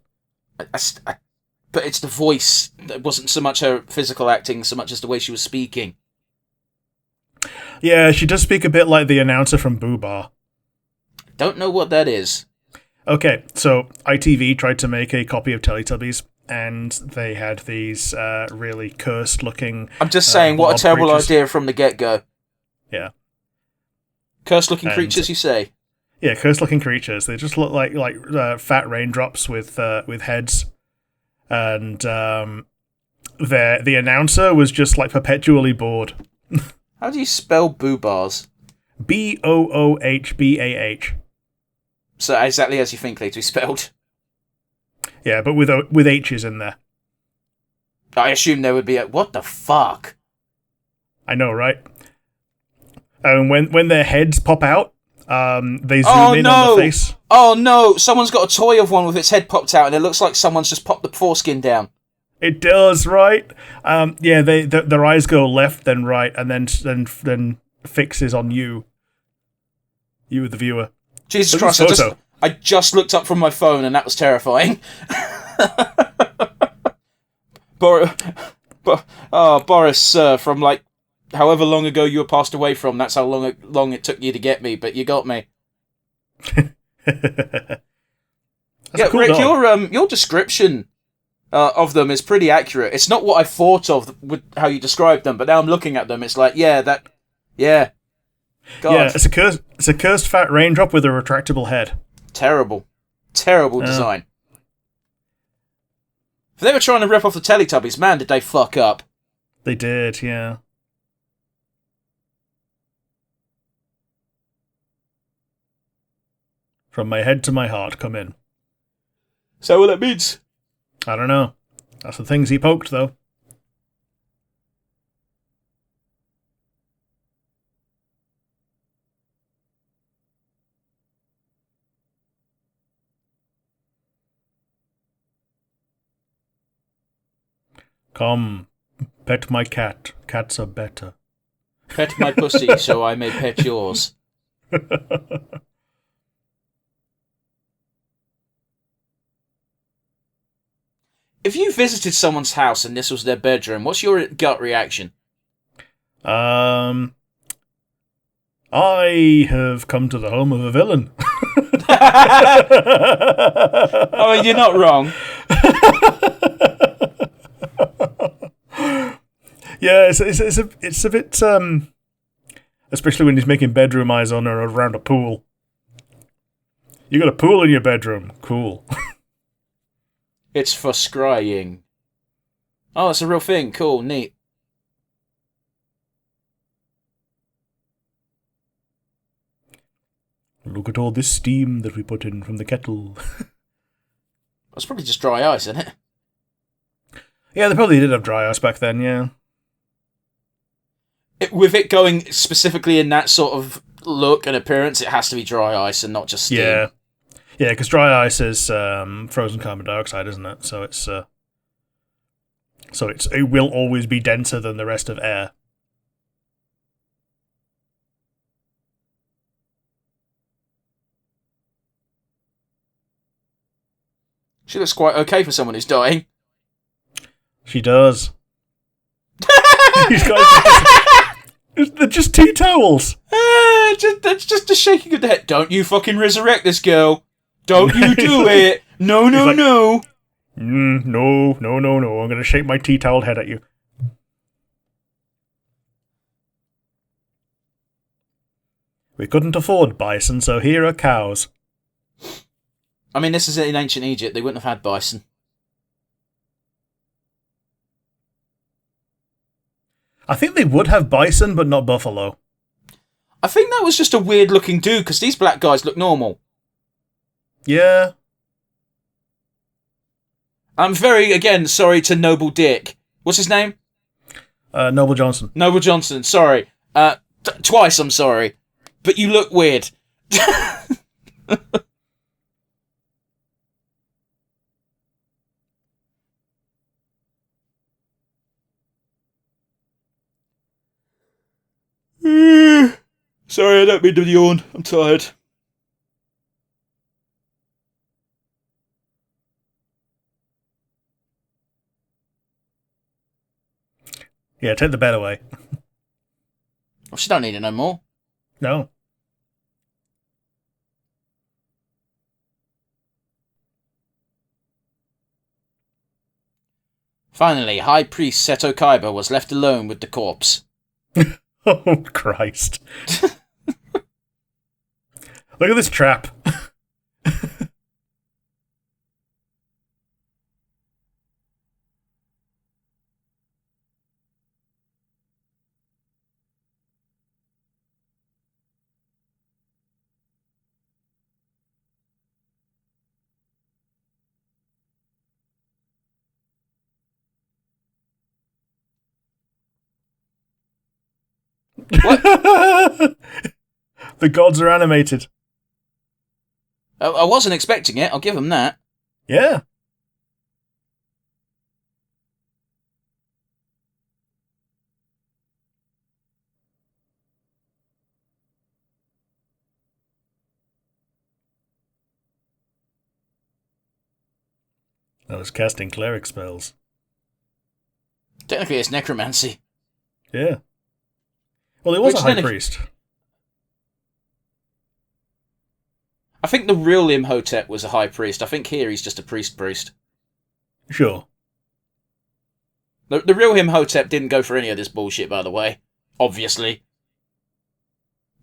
But it's the voice. It wasn't so much her physical acting, so much as the way she was speaking. Yeah, she does speak a bit like the announcer from Boo Bar. Don't know what that is. Okay, so ITV tried to make a copy of Teletubbies, and they had these really cursed-looking... I'm just saying, what a terrible idea from the get-go. Yeah. Cursed-looking creatures, you say? Yeah, cursed-looking creatures. They just look like fat raindrops with heads. And the announcer was just like perpetually bored. How do you spell boobars? Boohbah. So exactly as you think they to be spelled. Yeah, but with H's in there. I assume there would be a... What the fuck? I know, right? And when their heads pop out, they zoom in on the face. Oh no! Someone's got a toy of one with its head popped out, and it looks like someone's just popped the foreskin down. It does, right? Yeah, their eyes go left, then right, and then fixes on you, the viewer. Jesus Look at Christ! this photo. I just looked up from my phone, and that was terrifying. Boris, from like however long ago you were passed away from. That's how long it took you to get me, but you got me. That's cool Rick, dog. your description of them is pretty accurate. It's not what I thought of with how you described them, but now I'm looking at them. It's like, God. Yeah, it's a cursed fat raindrop with a retractable head. Terrible design. If they were trying to rip off the Teletubbies, man, did they fuck up. They did, yeah. From my head to my heart, come in. Is that what that means? I don't know. That's the things he poked, though. Come, pet my cat. Cats are better. Pet my pussy so I may pet yours. If you visited someone's house and this was their bedroom, what's your gut reaction? I have come to the home of a villain. I mean, you're not wrong. Yeah, it's a bit especially when he's making bedroom eyes on her around a pool. You got a pool in your bedroom, cool. It's for scrying. Oh, it's a real thing. Cool, neat. Look at all this steam that we put in from the kettle. That's probably just dry ice, isn't it? Yeah, they probably did have dry ice back then, yeah. With it going specifically in that sort of look and appearance, it has to be dry ice and not just steam. Yeah. Yeah, because dry ice is frozen carbon dioxide, isn't it? So it will always be denser than the rest of air. She looks quite okay for someone who's dying. She does. These guys they're just tea towels. That's just a shaking of the head. Don't you fucking resurrect this girl. Don't you do it. No. No. No. I'm going to shake my tea towel head at you. We couldn't afford bison, so here are cows. I mean, this is in ancient Egypt. They wouldn't have had bison. I think they would have bison, but not buffalo. I think that was just a weird-looking dude, because these black guys look normal. Yeah. I'm very, again, sorry to Noble Dick. What's his name? Noble Johnson. Noble Johnson, sorry. Twice, I'm sorry. But you look weird. Sorry, I don't mean to yawn. I'm tired. Yeah, take the bed away. Well, she don't need it no more. No. Finally, High Priest Seto Kaiba was left alone with the corpse. Oh, Christ. Look at this trap. What? The gods are animated. I wasn't expecting it, I'll give them that. Yeah. I was casting cleric spells. Technically, it's necromancy. Yeah. Well, it was Which a high then if- priest. I think the real Imhotep was a high priest. I think here he's just a priest. Sure. The real Imhotep didn't go for any of this bullshit, by the way. Obviously.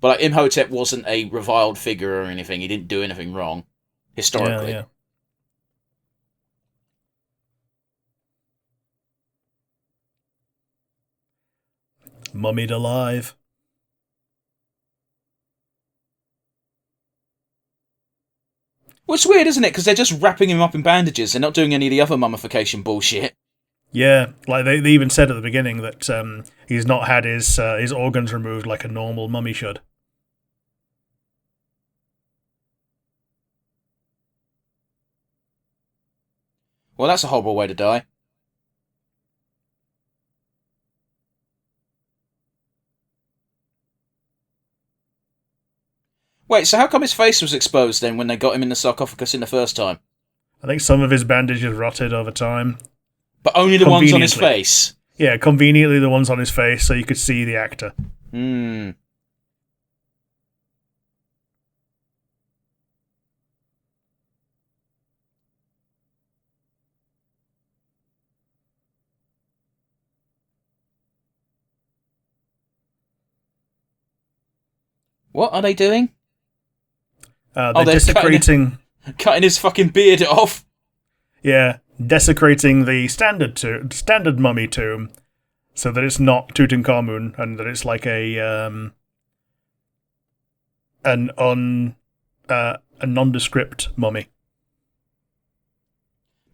But like, Imhotep wasn't a reviled figure or anything. He didn't do anything wrong. Historically. Yeah. Mummied alive. Well, it's weird, isn't it? Because they're just wrapping him up in bandages. They're not doing any of the other mummification bullshit. Yeah, like they even said at the beginning that he's not had his organs removed like a normal mummy should. Well, that's a horrible way to die. Wait, so how come his face was exposed then when they got him in the sarcophagus in the first time? I think some of his bandages rotted over time. But only the ones on his face? Yeah, conveniently the ones on his face so you could see the actor. Hmm. What are they doing? They're desecrating... Cutting his fucking beard off. Yeah, desecrating the standard mummy tomb so that it's not Tutankhamun and that it's like a nondescript mummy.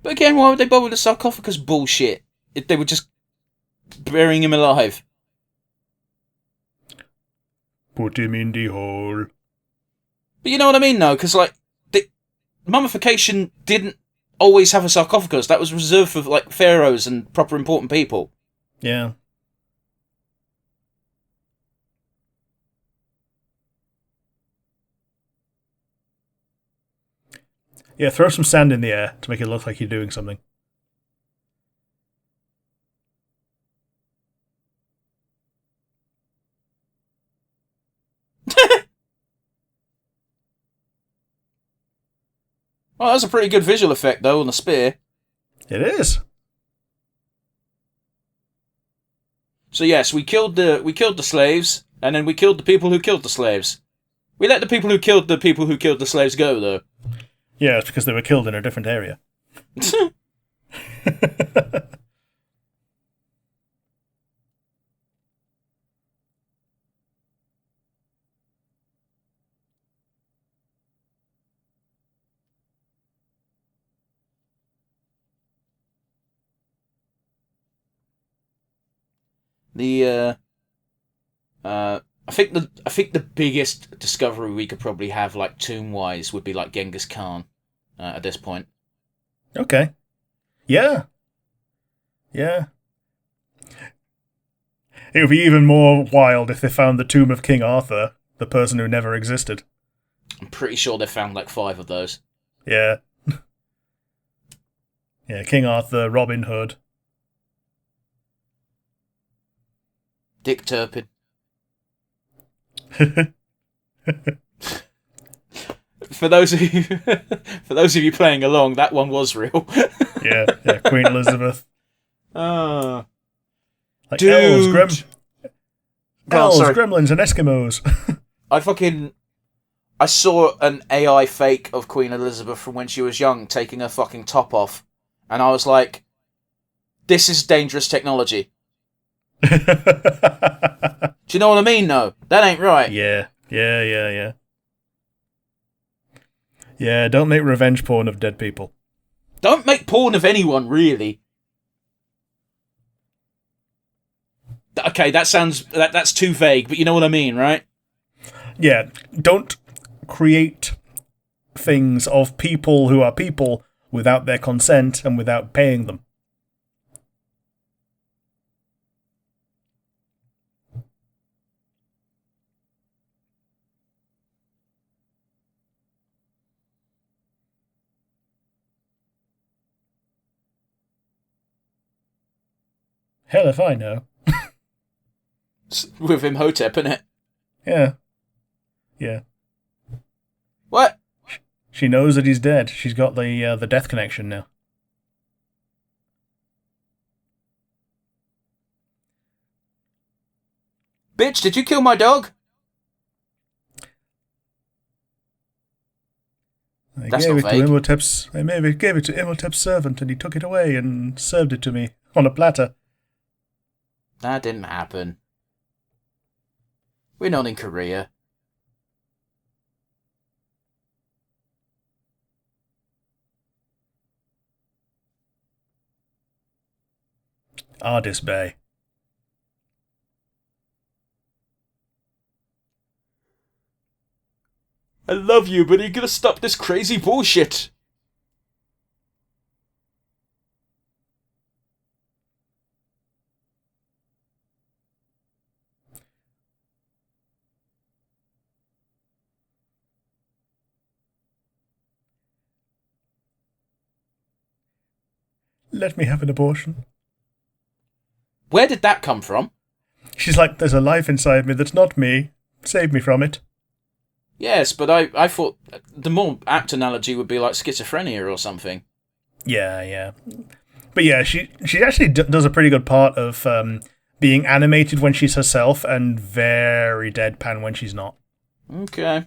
But again, why would they bother with the sarcophagus bullshit if they were just burying him alive? Put him in the hole. But you know what I mean, though? Because, like, the mummification didn't always have a sarcophagus. That was reserved for, like, pharaohs and proper important people. Yeah. Yeah, throw some sand in the air to make it look like you're doing something. Well, that's a pretty good visual effect, though, on the spear. It is. So yes, we killed the slaves, and then we killed the people who killed the slaves. We let the people who killed the slaves go, though. Yeah, it's because they were killed in a different area. I think the biggest discovery we could probably have, like, tomb wise, would be like Genghis Khan at this point. Okay. Yeah. Yeah. It would be even more wild if they found the tomb of King Arthur, the person who never existed. I'm pretty sure they found like 5 of those. Yeah. Yeah, King Arthur, Robin Hood. Dick Turpin. For those of you playing along, that one was real. yeah, Queen Elizabeth. Ah, like dude. Elves, gremlins, and Eskimos. I saw an AI fake of Queen Elizabeth from when she was young, taking her fucking top off, and I was like, "This is dangerous technology." Do you know what I mean? No, that ain't right. Yeah. Yeah, don't make revenge porn of dead people. Don't make porn of anyone, really. Okay, that's too vague, but you know what I mean, right? Yeah, don't create things of people who are people without their consent and without paying them. Hell if I know. With Imhotep, innit? Yeah. Yeah. What? She knows that he's dead. She's got the death connection now. Bitch, did you kill my dog? I That's gave not it vague. to Imhotep's. I maybe gave it to Imhotep's servant, and he took it away and served it to me on a platter. That didn't happen. We're not in Korea. Ardis Bay. I love you, but are you gonna stop this crazy bullshit? Let me have an abortion. Where did that come from? She's like, there's a life inside me that's not me. Save me from it. Yes, but I thought the more apt analogy would be like schizophrenia or something. Yeah. But yeah, she actually does a pretty good part of being animated when she's herself and very deadpan when she's not. Okay.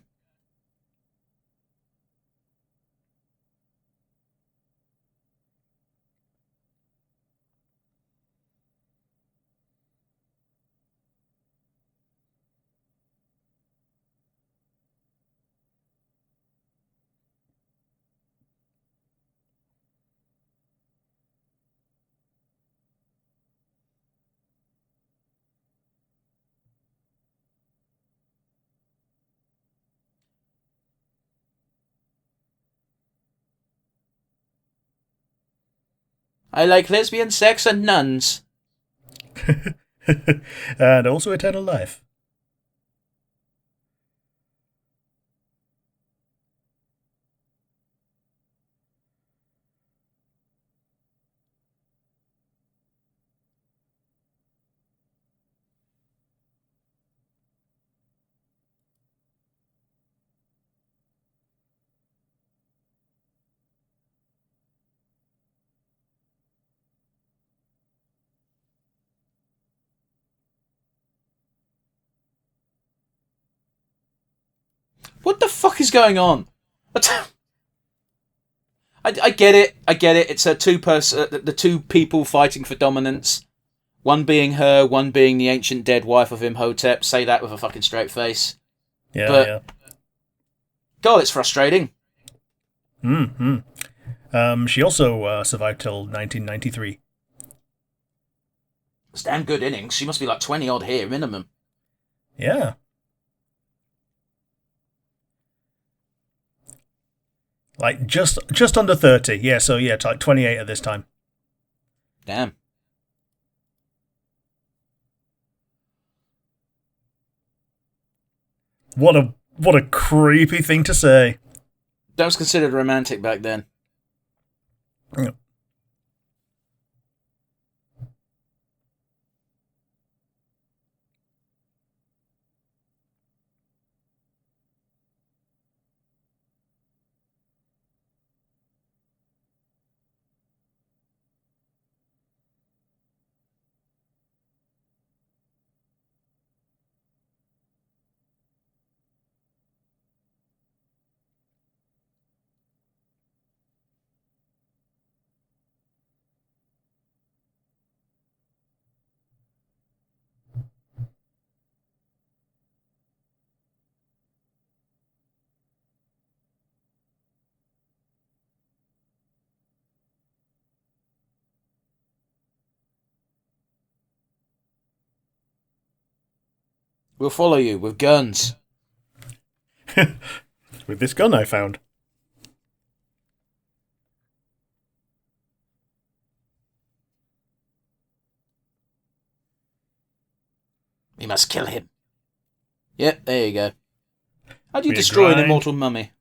I like lesbian sex and nuns. And also eternal life. What the fuck is going on? I get it. It's a the two people fighting for dominance. One being her, one being the ancient dead wife of Imhotep. Say that with a fucking straight face. Yeah. God, it's frustrating. She also survived till 1993. It's damn good innings. She must be like 20 odd here, minimum. Yeah. Like just under 30. Yeah, so yeah, it's like 28 at this time. Damn. What a creepy thing to say. That was considered romantic back then. Yeah. We'll follow you with guns. With this gun I found. We must kill him. Yep, there you go. How do you We destroy an grind. immortal mummy?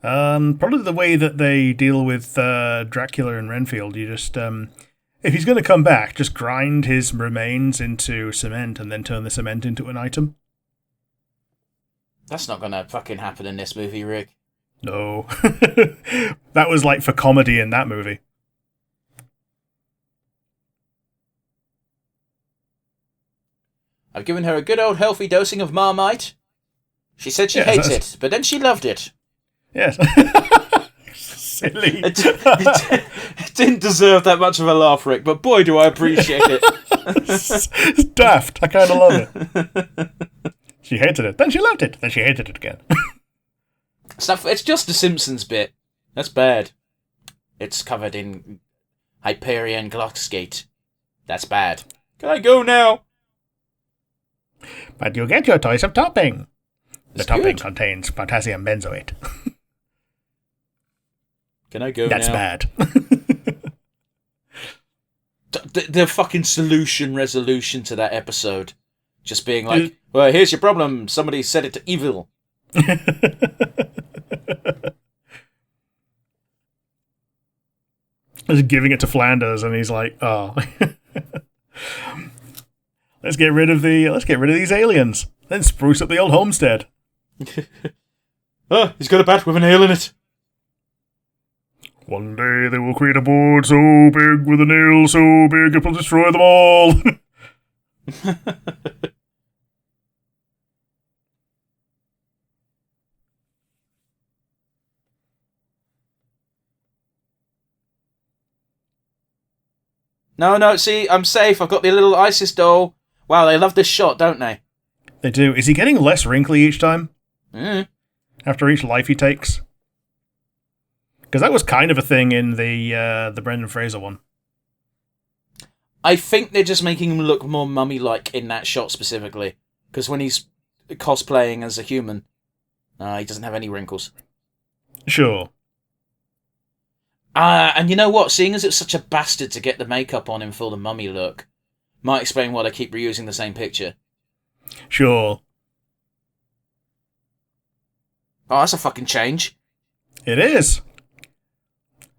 Probably the way that they deal with Dracula and Renfield. You just If he's going to come back, just grind his remains into cement and then turn the cement into an item. That's not gonna fucking happen in this movie, Rick. No. That was like for comedy in that movie. I've given her a good old healthy dosing of Marmite. She said she hates it, but then she loved it. Yes. Silly. It didn't deserve that much of a laugh, Rick, but boy, do I appreciate it. It's daft. I kind of love it. She hated it, then she loved it, then she hated it again. It's just the Simpsons bit. That's bad. It's covered in Hyperion Glockskate. That's bad. Can I go now? But you get your choice of topping. The topping good. contains potassium benzoate. Can I go That's now? bad. The fucking resolution to that episode. Just being like, well, here's your problem. Somebody said it to evil. Just giving it to Flanders, and he's like, "Oh, let's get rid of these aliens. Then spruce up the old homestead." He's got a bat with a nail in it. One day they will create a board so big with a nail so big it will destroy them all. No, see, I'm safe. I've got the little ISIS doll. Wow, they love this shot, don't they? They do. Is he getting less wrinkly each time? Mm. After each life he takes? Because that was kind of a thing in the Brendan Fraser one. I think they're just making him look more mummy-like in that shot specifically. Because when he's cosplaying as a human, he doesn't have any wrinkles. Sure. And you know what? Seeing as it's such a bastard to get the makeup on him for the mummy look, might explain why they keep reusing the same picture. Sure. Oh, that's a fucking change. It is.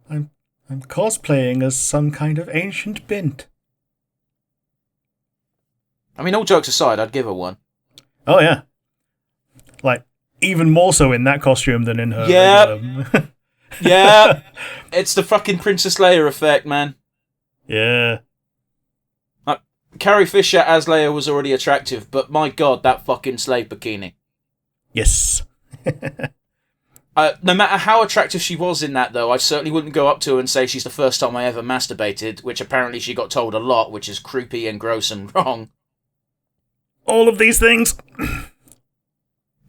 I'm cosplaying as some kind of ancient bint. I mean, all jokes aside, I'd give her one. Oh, yeah. Like, even more so in that costume than in her. Yeah. Yeah. It's the fucking Princess Leia effect, man. Yeah. Carrie Fisher as Leia was already attractive, but my god, that fucking slave bikini. Yes. No matter how attractive she was in that, though, I certainly wouldn't go up to her and say she's the first time I ever masturbated, which apparently she got told a lot, which is creepy and gross and wrong. All of these things.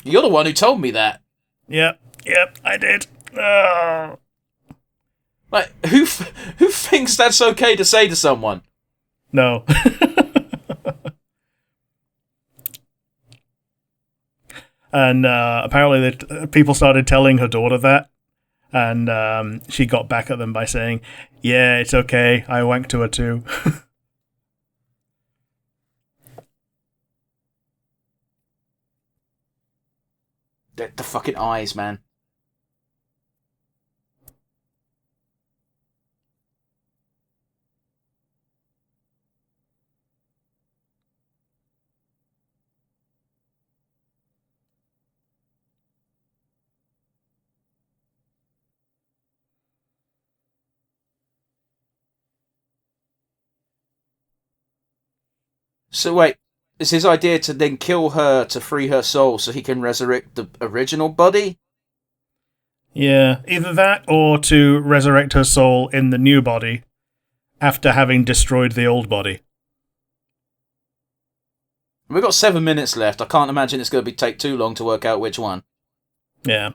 You're the one who told me that. Yep, I did. Oh. Like, who thinks that's okay to say to someone? No. And apparently people started telling her daughter that, and she got back at them by saying, "Yeah, it's okay, I wanked to her too." The fucking eyes, man. So wait, is his idea to then kill her to free her soul so he can resurrect the original body? Yeah, either that or to resurrect her soul in the new body after having destroyed the old body. We've got 7 minutes left. I can't imagine it's going to take too long to work out which one. Yeah.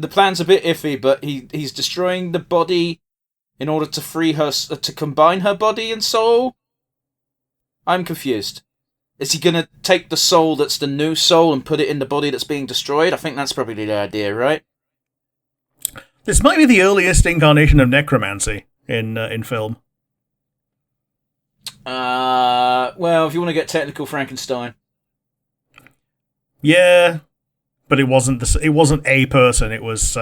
The plan's a bit iffy, but he's destroying the body in order to free her, to combine her body and soul? I'm confused. Is he going to take the soul that's the new soul and put it in the body that's being destroyed? I think that's probably the idea, right? This might be the earliest incarnation of necromancy in film. Well, if you want to get technical, Frankenstein. Yeah, but it wasn't a person. It was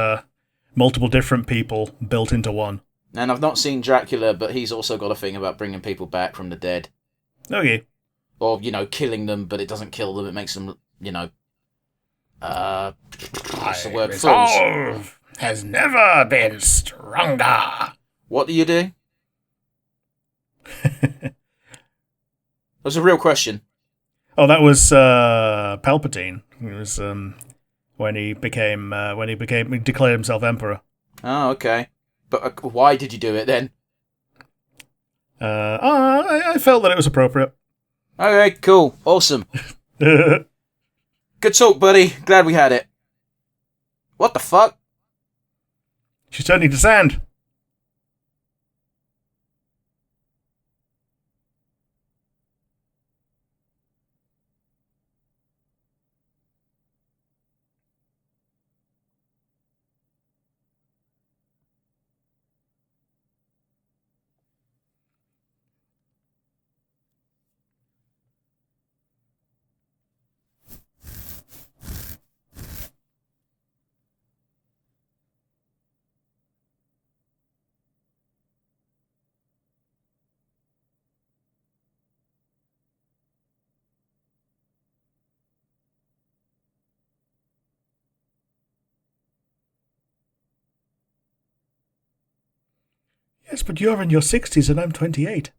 multiple different people built into one. And I've not seen Dracula, but he's also got a thing about bringing people back from the dead. Okay. Or, killing them, but it doesn't kill them. It makes them, what's the word? Resolve has never been stronger. What do you do? That's a real question. Oh, that was Palpatine. It was when he declared himself emperor. Oh, okay. But why did you do it then? I felt that it was appropriate. Okay, cool. Awesome. Good talk, buddy. Glad we had it. What the fuck? She's turning to sand. Yes, but you're in your 60s and I'm 28.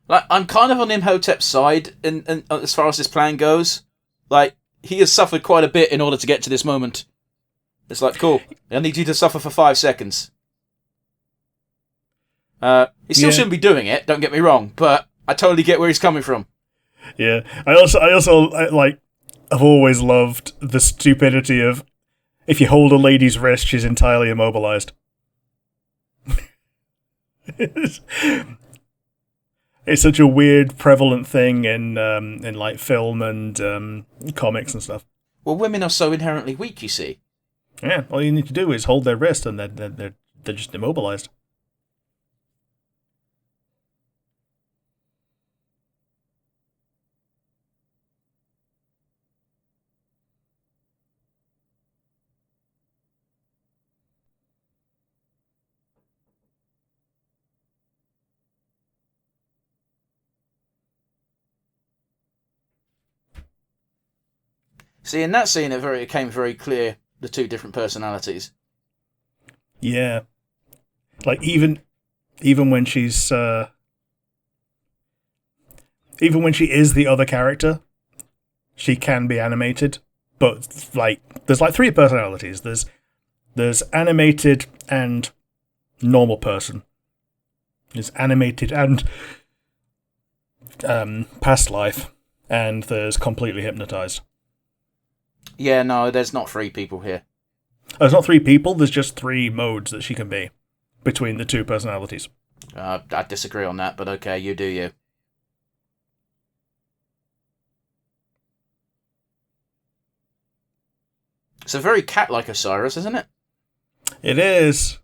Like, I'm kind of on Imhotep's side in as far as this plan goes. Like, he has suffered quite a bit in order to get to this moment. It's like, cool, I need you to suffer for 5 seconds. He still shouldn't be doing it, don't get me wrong, but I totally get where he's coming from. Yeah, I also I've always loved the stupidity of, if you hold a lady's wrist, she's entirely immobilized. It's such a weird, prevalent thing in like film and comics and stuff. Well, women are so inherently weak, you see. Yeah, all you need to do is hold their wrist, and they're just immobilized. See, in that scene, it became very clear the two different personalities. Yeah, like even when she's even when she is the other character, she can be animated. But like, there's like 3 personalities. There's animated and normal person. There's animated and past life, and there's completely hypnotized. Yeah, no, there's not 3 people here. There's not 3 people, there's just 3 modes that she can be between the 2 personalities. I disagree on that, but okay, you do you. It's a very cat-like Osiris, isn't it? It is.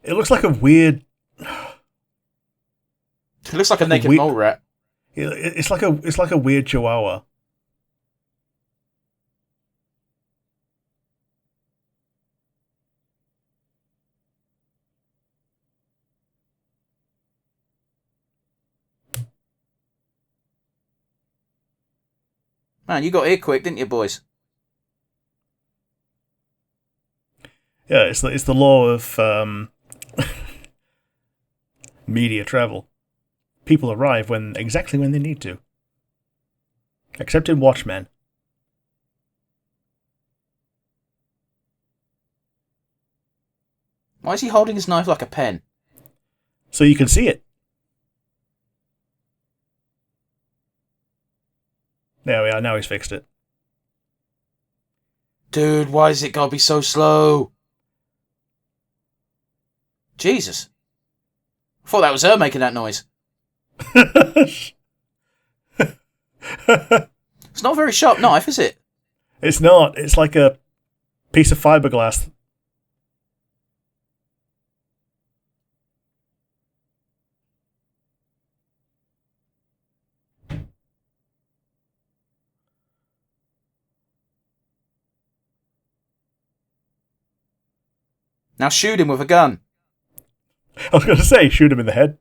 It looks like a weird... It looks like a naked mole rat. It's like a weird chihuahua. Man, you got here quick, didn't you, boys? Yeah, it's the law of media travel. People arrive exactly when they need to. Except in Watchmen. Why is he holding his knife like a pen? So you can see it. There we are, now he's fixed it. Dude, why is it gotta be so slow? Jesus. I thought that was her making that noise. It's not a very sharp knife, is it? It's not. It's like a piece of fiberglass. Now shoot him with a gun. I was going to say, shoot him in the head.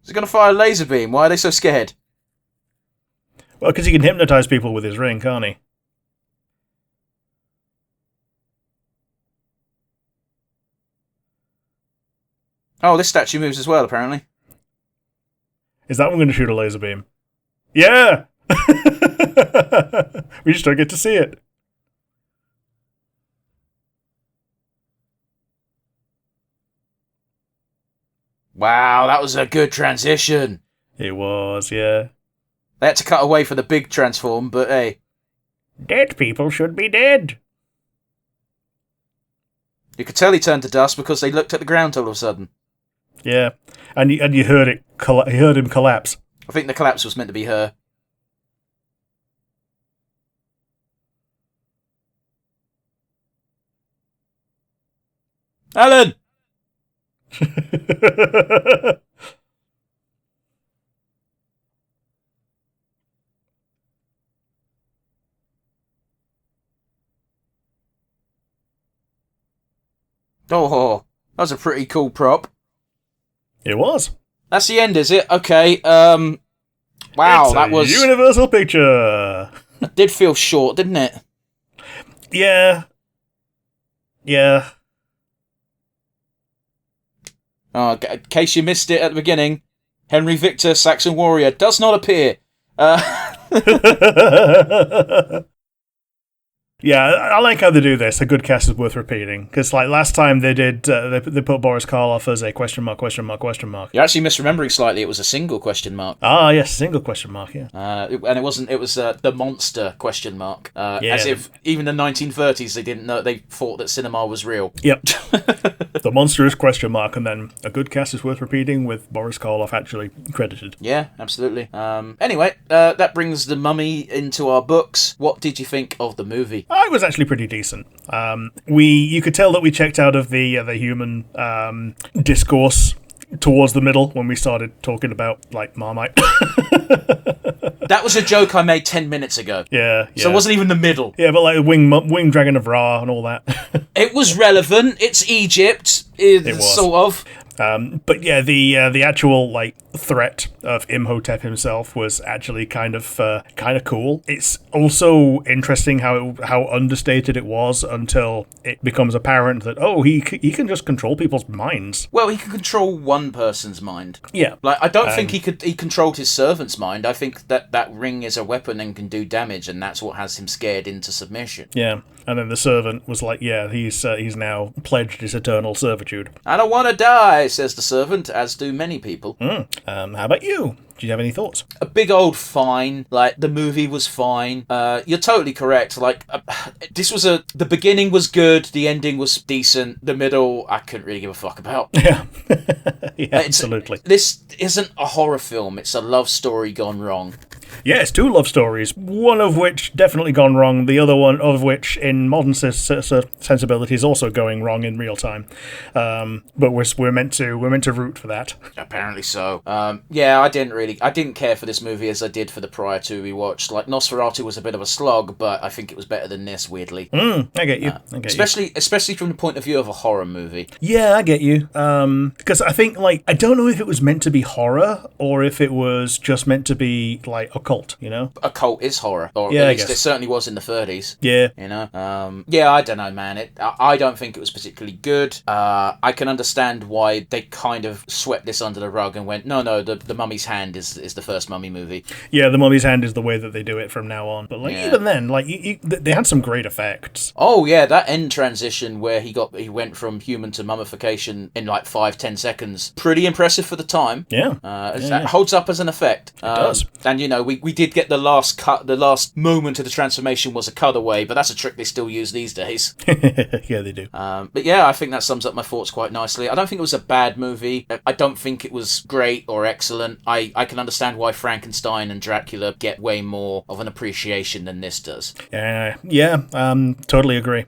Is he going to fire a laser beam? Why are they so scared? Well, because he can hypnotize people with his ring, can't he? Oh, this statue moves as well, apparently. Is that one going to shoot a laser beam? Yeah! We just don't get to see it. Wow, that was a good transition. It was, yeah. They had to cut away for the big transform, but hey. Dead people should be dead. You could tell he turned to dust because they looked at the ground all of a sudden. Yeah, and you heard it. You heard him collapse. I think the collapse was meant to be her. Alan! Oh, that was a pretty cool prop. It was. That's the end, is it? Okay, wow, It's that was... Universal Picture! It did feel short, didn't it? Yeah. Yeah. Oh, in case you missed it at the beginning, Henry Victor, Saxon Warrior, does not appear. Yeah, I like how they do this. A good cast is worth repeating. Because like last time they did, they put Boris Karloff as a question mark, question mark, question mark. You're actually misremembering slightly. It was a single question mark. Ah, yes, single question mark, yeah. And it wasn't. It was the monster question mark. Yeah. As if even in the 1930s they didn't know. They thought that cinema was real. Yep. The monster is question mark, and then a good cast is worth repeating with Boris Karloff actually credited. Yeah, absolutely. Anyway, that brings The Mummy into our books. What did you think of the movie? It was actually pretty decent. You could tell that we checked out of the human discourse towards the middle when we started talking about like Marmite. That was a joke I made 10 minutes ago. Yeah. So it wasn't even the middle. Yeah, but like wing dragon of Ra and all that. It was relevant. It's Egypt. It was. Sort of. But yeah, the actual like threat of Imhotep himself was actually kind of cool. It's also interesting how understated it was until it becomes apparent that he can just control people's minds. Well, he can control one person's mind. Yeah, like I don't think he controlled his servant's mind. I think that ring is a weapon and can do damage, and that's what has him scared into submission. Yeah. And then the servant was like, yeah, he's now pledged his eternal servitude. I don't want to die, says the servant, as do many people. How about you? Do you have any thoughts? A big old fine. Like, the movie was fine. You're totally correct. Like, the beginning was good, the ending was decent, the middle, I couldn't really give a fuck about. Yeah. Yeah, absolutely. This isn't a horror film, it's a love story gone wrong. Yeah, it's two love stories, one of which definitely gone wrong, the other one of which in modern sensibility is also going wrong in real time. But we're meant to root for that. Apparently so. Yeah, I didn't care for this movie as I did for the prior two we watched. Like, Nosferatu was a bit of a slog, but I think it was better than this, weirdly. I get you. Especially from the point of view of a horror movie. Yeah, I get you. Because I think, like, I don't know if it was meant to be horror or if it was just meant to be, like, occult, you know? Occult is horror. Or yeah, at least it certainly was in the 30s. Yeah. You know? Yeah, I don't know, man. I don't think it was particularly good. I can understand why they kind of swept this under the rug and went, no, the mummy's hand is the first Mummy movie. Yeah, the Mummy's Hand is the way that they do it from now on. But even then, they had some great effects. Oh yeah, that end transition where he went from human to mummification in like 5-10 seconds. Pretty impressive for the time. Yeah. It holds up as an effect. It does. And we did get the last cut. The last moment of the transformation was a cutaway, but that's a trick they still use these days. Yeah, they do. But yeah, I think that sums up my thoughts quite nicely. I don't think it was a bad movie. I don't think it was great or excellent. I can understand why Frankenstein and Dracula get way more of an appreciation than this does. Totally agree.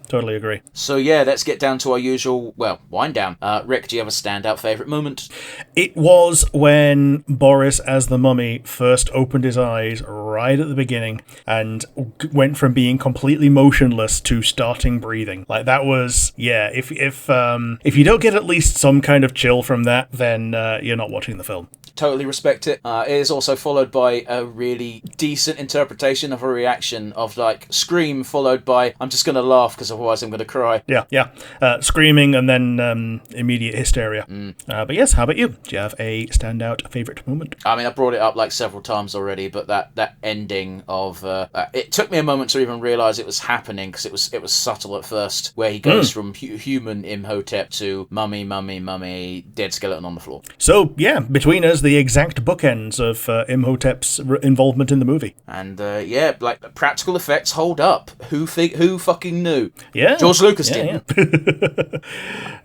So yeah, let's get down to our usual, wind down. Rick, do you have a standout favourite moment? It was when Boris, as the mummy, first opened his eyes right at the beginning and went from being completely motionless to starting breathing. Like, that was, if you don't get at least some kind of chill from that, then you're not watching the film. Totally respect it. It is also followed by a really decent interpretation of a reaction of like scream followed by I'm just going to laugh because otherwise I'm going to cry. Yeah. Screaming and then immediate hysteria. But yes, how about you? Do you have a standout favourite moment? I mean, I brought it up like several times already, but that ending of it took me a moment to even realise it was happening because it was subtle at first, where he goes from human Imhotep to mummy, dead skeleton on the floor. So yeah, between us, the exact bookends of Imhotep's involvement in the movie. And like practical effects hold up. Who fucking knew? Yeah, George Lucas didn't.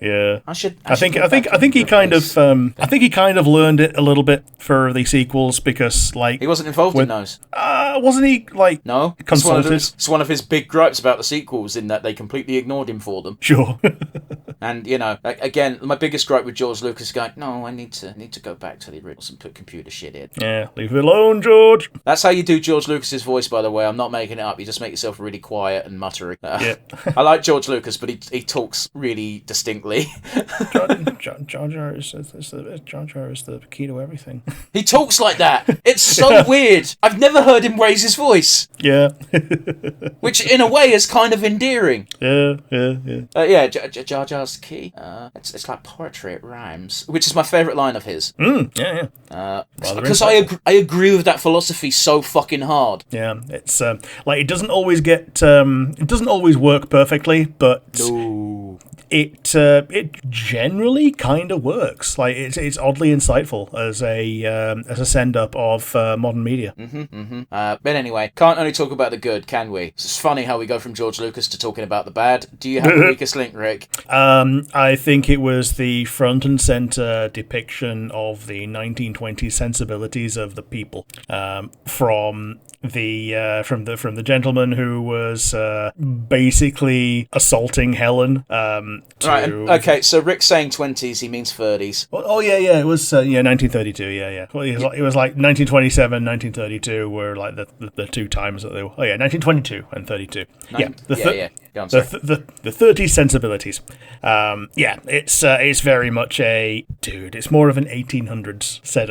Yeah. I think he kind of learned it a little bit for the sequels because like he wasn't involved in those. Wasn't he like no? consulted? It's one of his big gripes about the sequels in that they completely ignored him for them. Sure. And again, my biggest gripe with George Lucas is going, no, I need to go back to the originals and put computer shit in. Yeah, leave it alone, George. That's how you do George Lucas's voice, by the way. I'm not making it up. You just make yourself really quiet and muttery. Yeah. I like George Lucas, but he talks really distinctly. Jar Jar is the key to everything. He talks like that. It's so weird. I've never heard him raise his voice. Yeah. Which, in a way, is kind of endearing. Yeah. Jar Jar's the key. It's like poetry. It rhymes, which is my favourite line of his. Yeah. Because I agree with that philosophy so fucking hard. Yeah, it's like it doesn't always work perfectly, but no. It generally kind of works. Like it's oddly insightful as a send up of modern media. But anyway, can't only talk about the good, can we? It's funny how we go from George Lucas to talking about the bad. Do you have the weakest link, Rick? I think it was the front and center depiction of the 1920s sensibilities of the people from the gentleman who was basically assaulting Helen. Right. Okay. So Rick's saying 20s. He means 30s. Oh yeah. It was 1932. Yeah. Well, it was like 1927, 1932 were like the two times that they were. Oh yeah, 1922 and 32. Go on, the 30s sensibilities. It's very much it's more of an 1800s set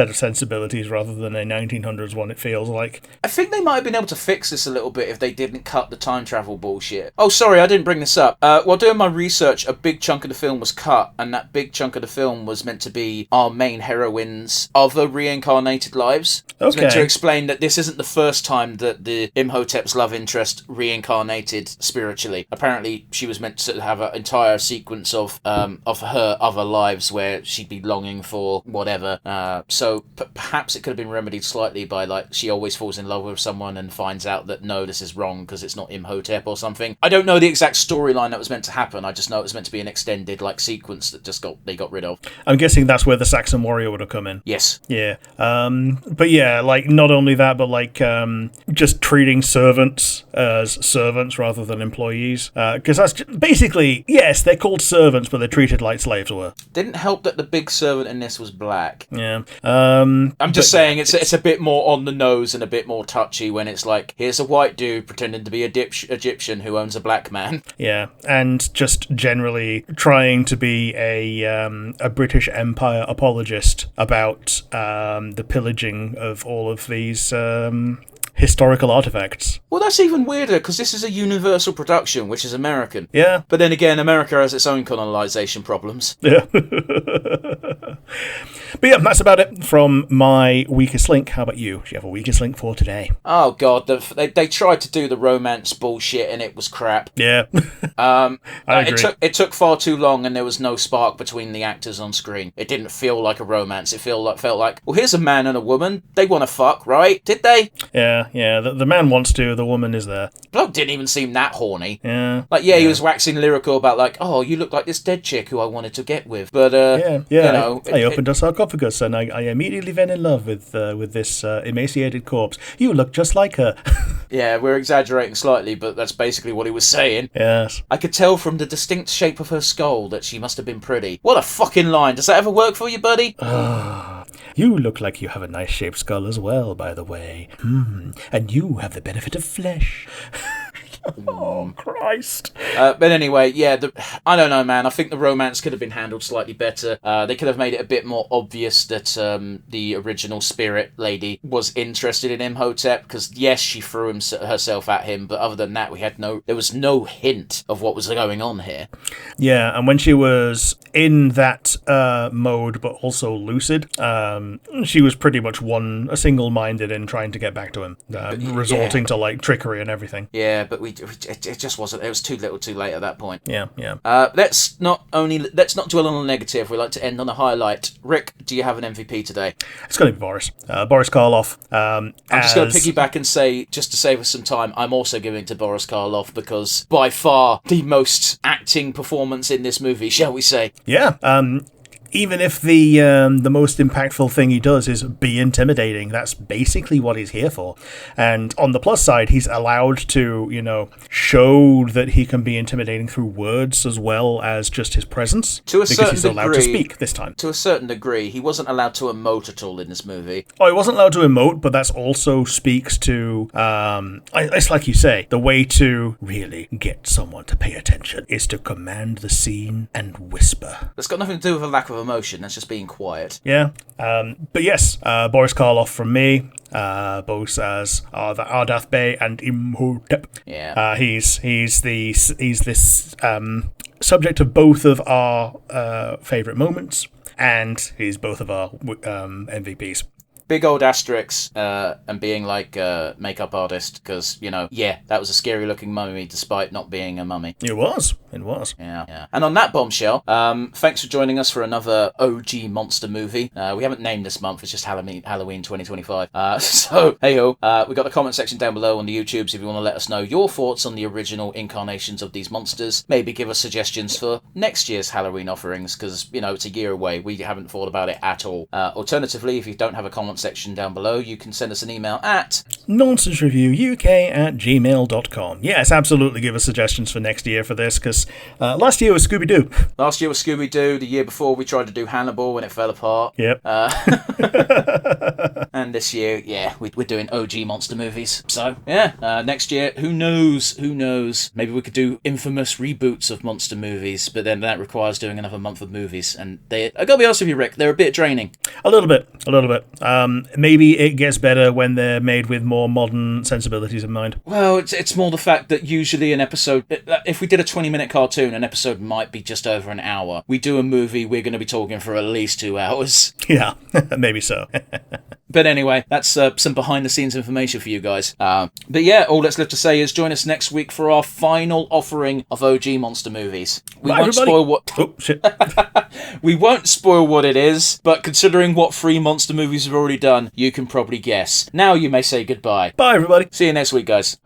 of sensibilities rather than a 1900s one. It feels like. I think they might have been able to fix this a little bit if they didn't cut the time travel bullshit. Oh, sorry, I didn't bring this up. While doing my research, a big chunk of the film was cut, and that big chunk of the film was meant to be our main heroine's other reincarnated lives. Okay. It's meant to explain that this isn't the first time that the Imhotep's love interest reincarnated spiritually. Apparently, she was meant to have an entire sequence of her other lives where she'd be longing for whatever. So perhaps it could have been remedied slightly by like she always falls in love with someone and finds out that no, this is wrong because it's not Imhotep or something. I don't know the exact storyline that was meant to happen. I just know it was meant to be an extended like sequence that they got rid of. I'm guessing that's where the Saxon warrior would have come in. Yes. Yeah. But yeah, like not only that, but like just treating servants as servants rather than employees. Because that's basically, yes, they're called servants, but they're treated like slaves were. Didn't help that the big servant in this was black. Yeah. I'm just saying it's a bit more on the nose and a bit more touchy when it's like, here's a white dude pretending to be a Egyptian who owns a black man. Yeah, and just generally trying to be a British Empire apologist about the pillaging of all of these historical artifacts. Well, that's even weirder because this is a Universal production, which is American. Yeah. But then again, America has its own colonization problems. Yeah. But yeah, that's about it from my weakest link. How about you? Do you have a weakest link for today? Oh god, they tried to do the romance bullshit and it was crap. Yeah. I agree. It took far too long and there was no spark between the actors on screen. It didn't feel like a romance. It felt like, well, here's a man and a woman. They want to fuck, right? Did they? Yeah. The man wants to. The woman is there. Bloke didn't even seem that horny. Yeah. He was waxing lyrical about like, oh, you look like this dead chick who I wanted to get with. But I opened a sarcophagus and I immediately fell in love with this emaciated corpse. You look just like her. Yeah, we're exaggerating slightly, but that's basically what he was saying. Yes. I could tell from the distinct shape of her skull that she must have been pretty. What a fucking line. Does that ever work for you, buddy? You look like you have a nice shaped skull as well, by the way. And you have the benefit of flesh. Oh, Christ. But anyway, yeah, I don't know, man. I think the romance could have been handled slightly better. They could have made it a bit more obvious that the original spirit lady was interested in Imhotep, because yes, she threw herself at him, but other than that, there was no hint of what was going on here. Yeah, and when she was in that mode, but also lucid, she was pretty much single-minded in trying to get back to him, resorting to like trickery and everything. Yeah, but it just wasn't. It was too little, too late at that point. Yeah. Let's not dwell on the negative. We like to end on a highlight. Rick, do you have an MVP today? It's going to be Boris Karloff. I'm just going to piggyback and say, just to save us some time, I'm also giving to Boris Karloff because by far the most acting performance in this movie, shall we say? Yeah. Even if the most impactful thing he does is be intimidating, that's basically what he's here for. And on the plus side, he's allowed to, show that he can be intimidating through words as well as just his presence. Because he's allowed to speak this time. To a certain degree, he wasn't allowed to emote at all in this movie. Oh, he wasn't allowed to emote, but that also speaks to, it's like you say, the way to really get someone to pay attention is to command the scene and whisper. That's got nothing to do with a lack of emotion, that's just being quiet. Yeah. But yes, Boris Karloff from me, both as Ardath Bey and Imhotep. Yeah. He's this subject of both of our favourite moments, and he's both of our MVPs. Big old asterisks and being like a makeup artist because, that was a scary looking mummy despite not being a mummy. It was. Yeah. And on that bombshell, thanks for joining us for another OG monster movie. We haven't named this month, it's just Halloween 2025. So, hey-ho, we got the comment section down below on the YouTubes if you want to let us know your thoughts on the original incarnations of these monsters. Maybe give us suggestions for next year's Halloween offerings because, it's a year away. We haven't thought about it at all. Alternatively, if you don't have a comment section down below, you can send us an email at nonsensereviewuk@gmail.com. Yes, absolutely give us suggestions for next year for this, because last year was Scooby-Doo. The year before we tried to do Hannibal and it fell apart. Yep. And this year, we're doing OG monster movies. So, next year, who knows? Maybe we could do infamous reboots of monster movies, but then that requires doing another month of movies, and I gotta be honest with you, Rick, they're a bit draining. A little bit. Maybe it gets better when they're made with more modern sensibilities in mind. Well, it's more the fact that usually an episode, if we did a 20-minute cartoon, an episode might be just over an hour. We do a movie, we're going to be talking for at least 2 hours. Yeah, maybe so. But anyway, that's some behind-the-scenes information for you guys. But yeah, all that's left to say is join us next week for our final offering of OG monster movies. We won't spoil what... Oh, shit. We won't spoil what it is, but considering what 3 monster movies we've already done, you can probably guess. Now you may say goodbye. Bye, everybody. See you next week, guys.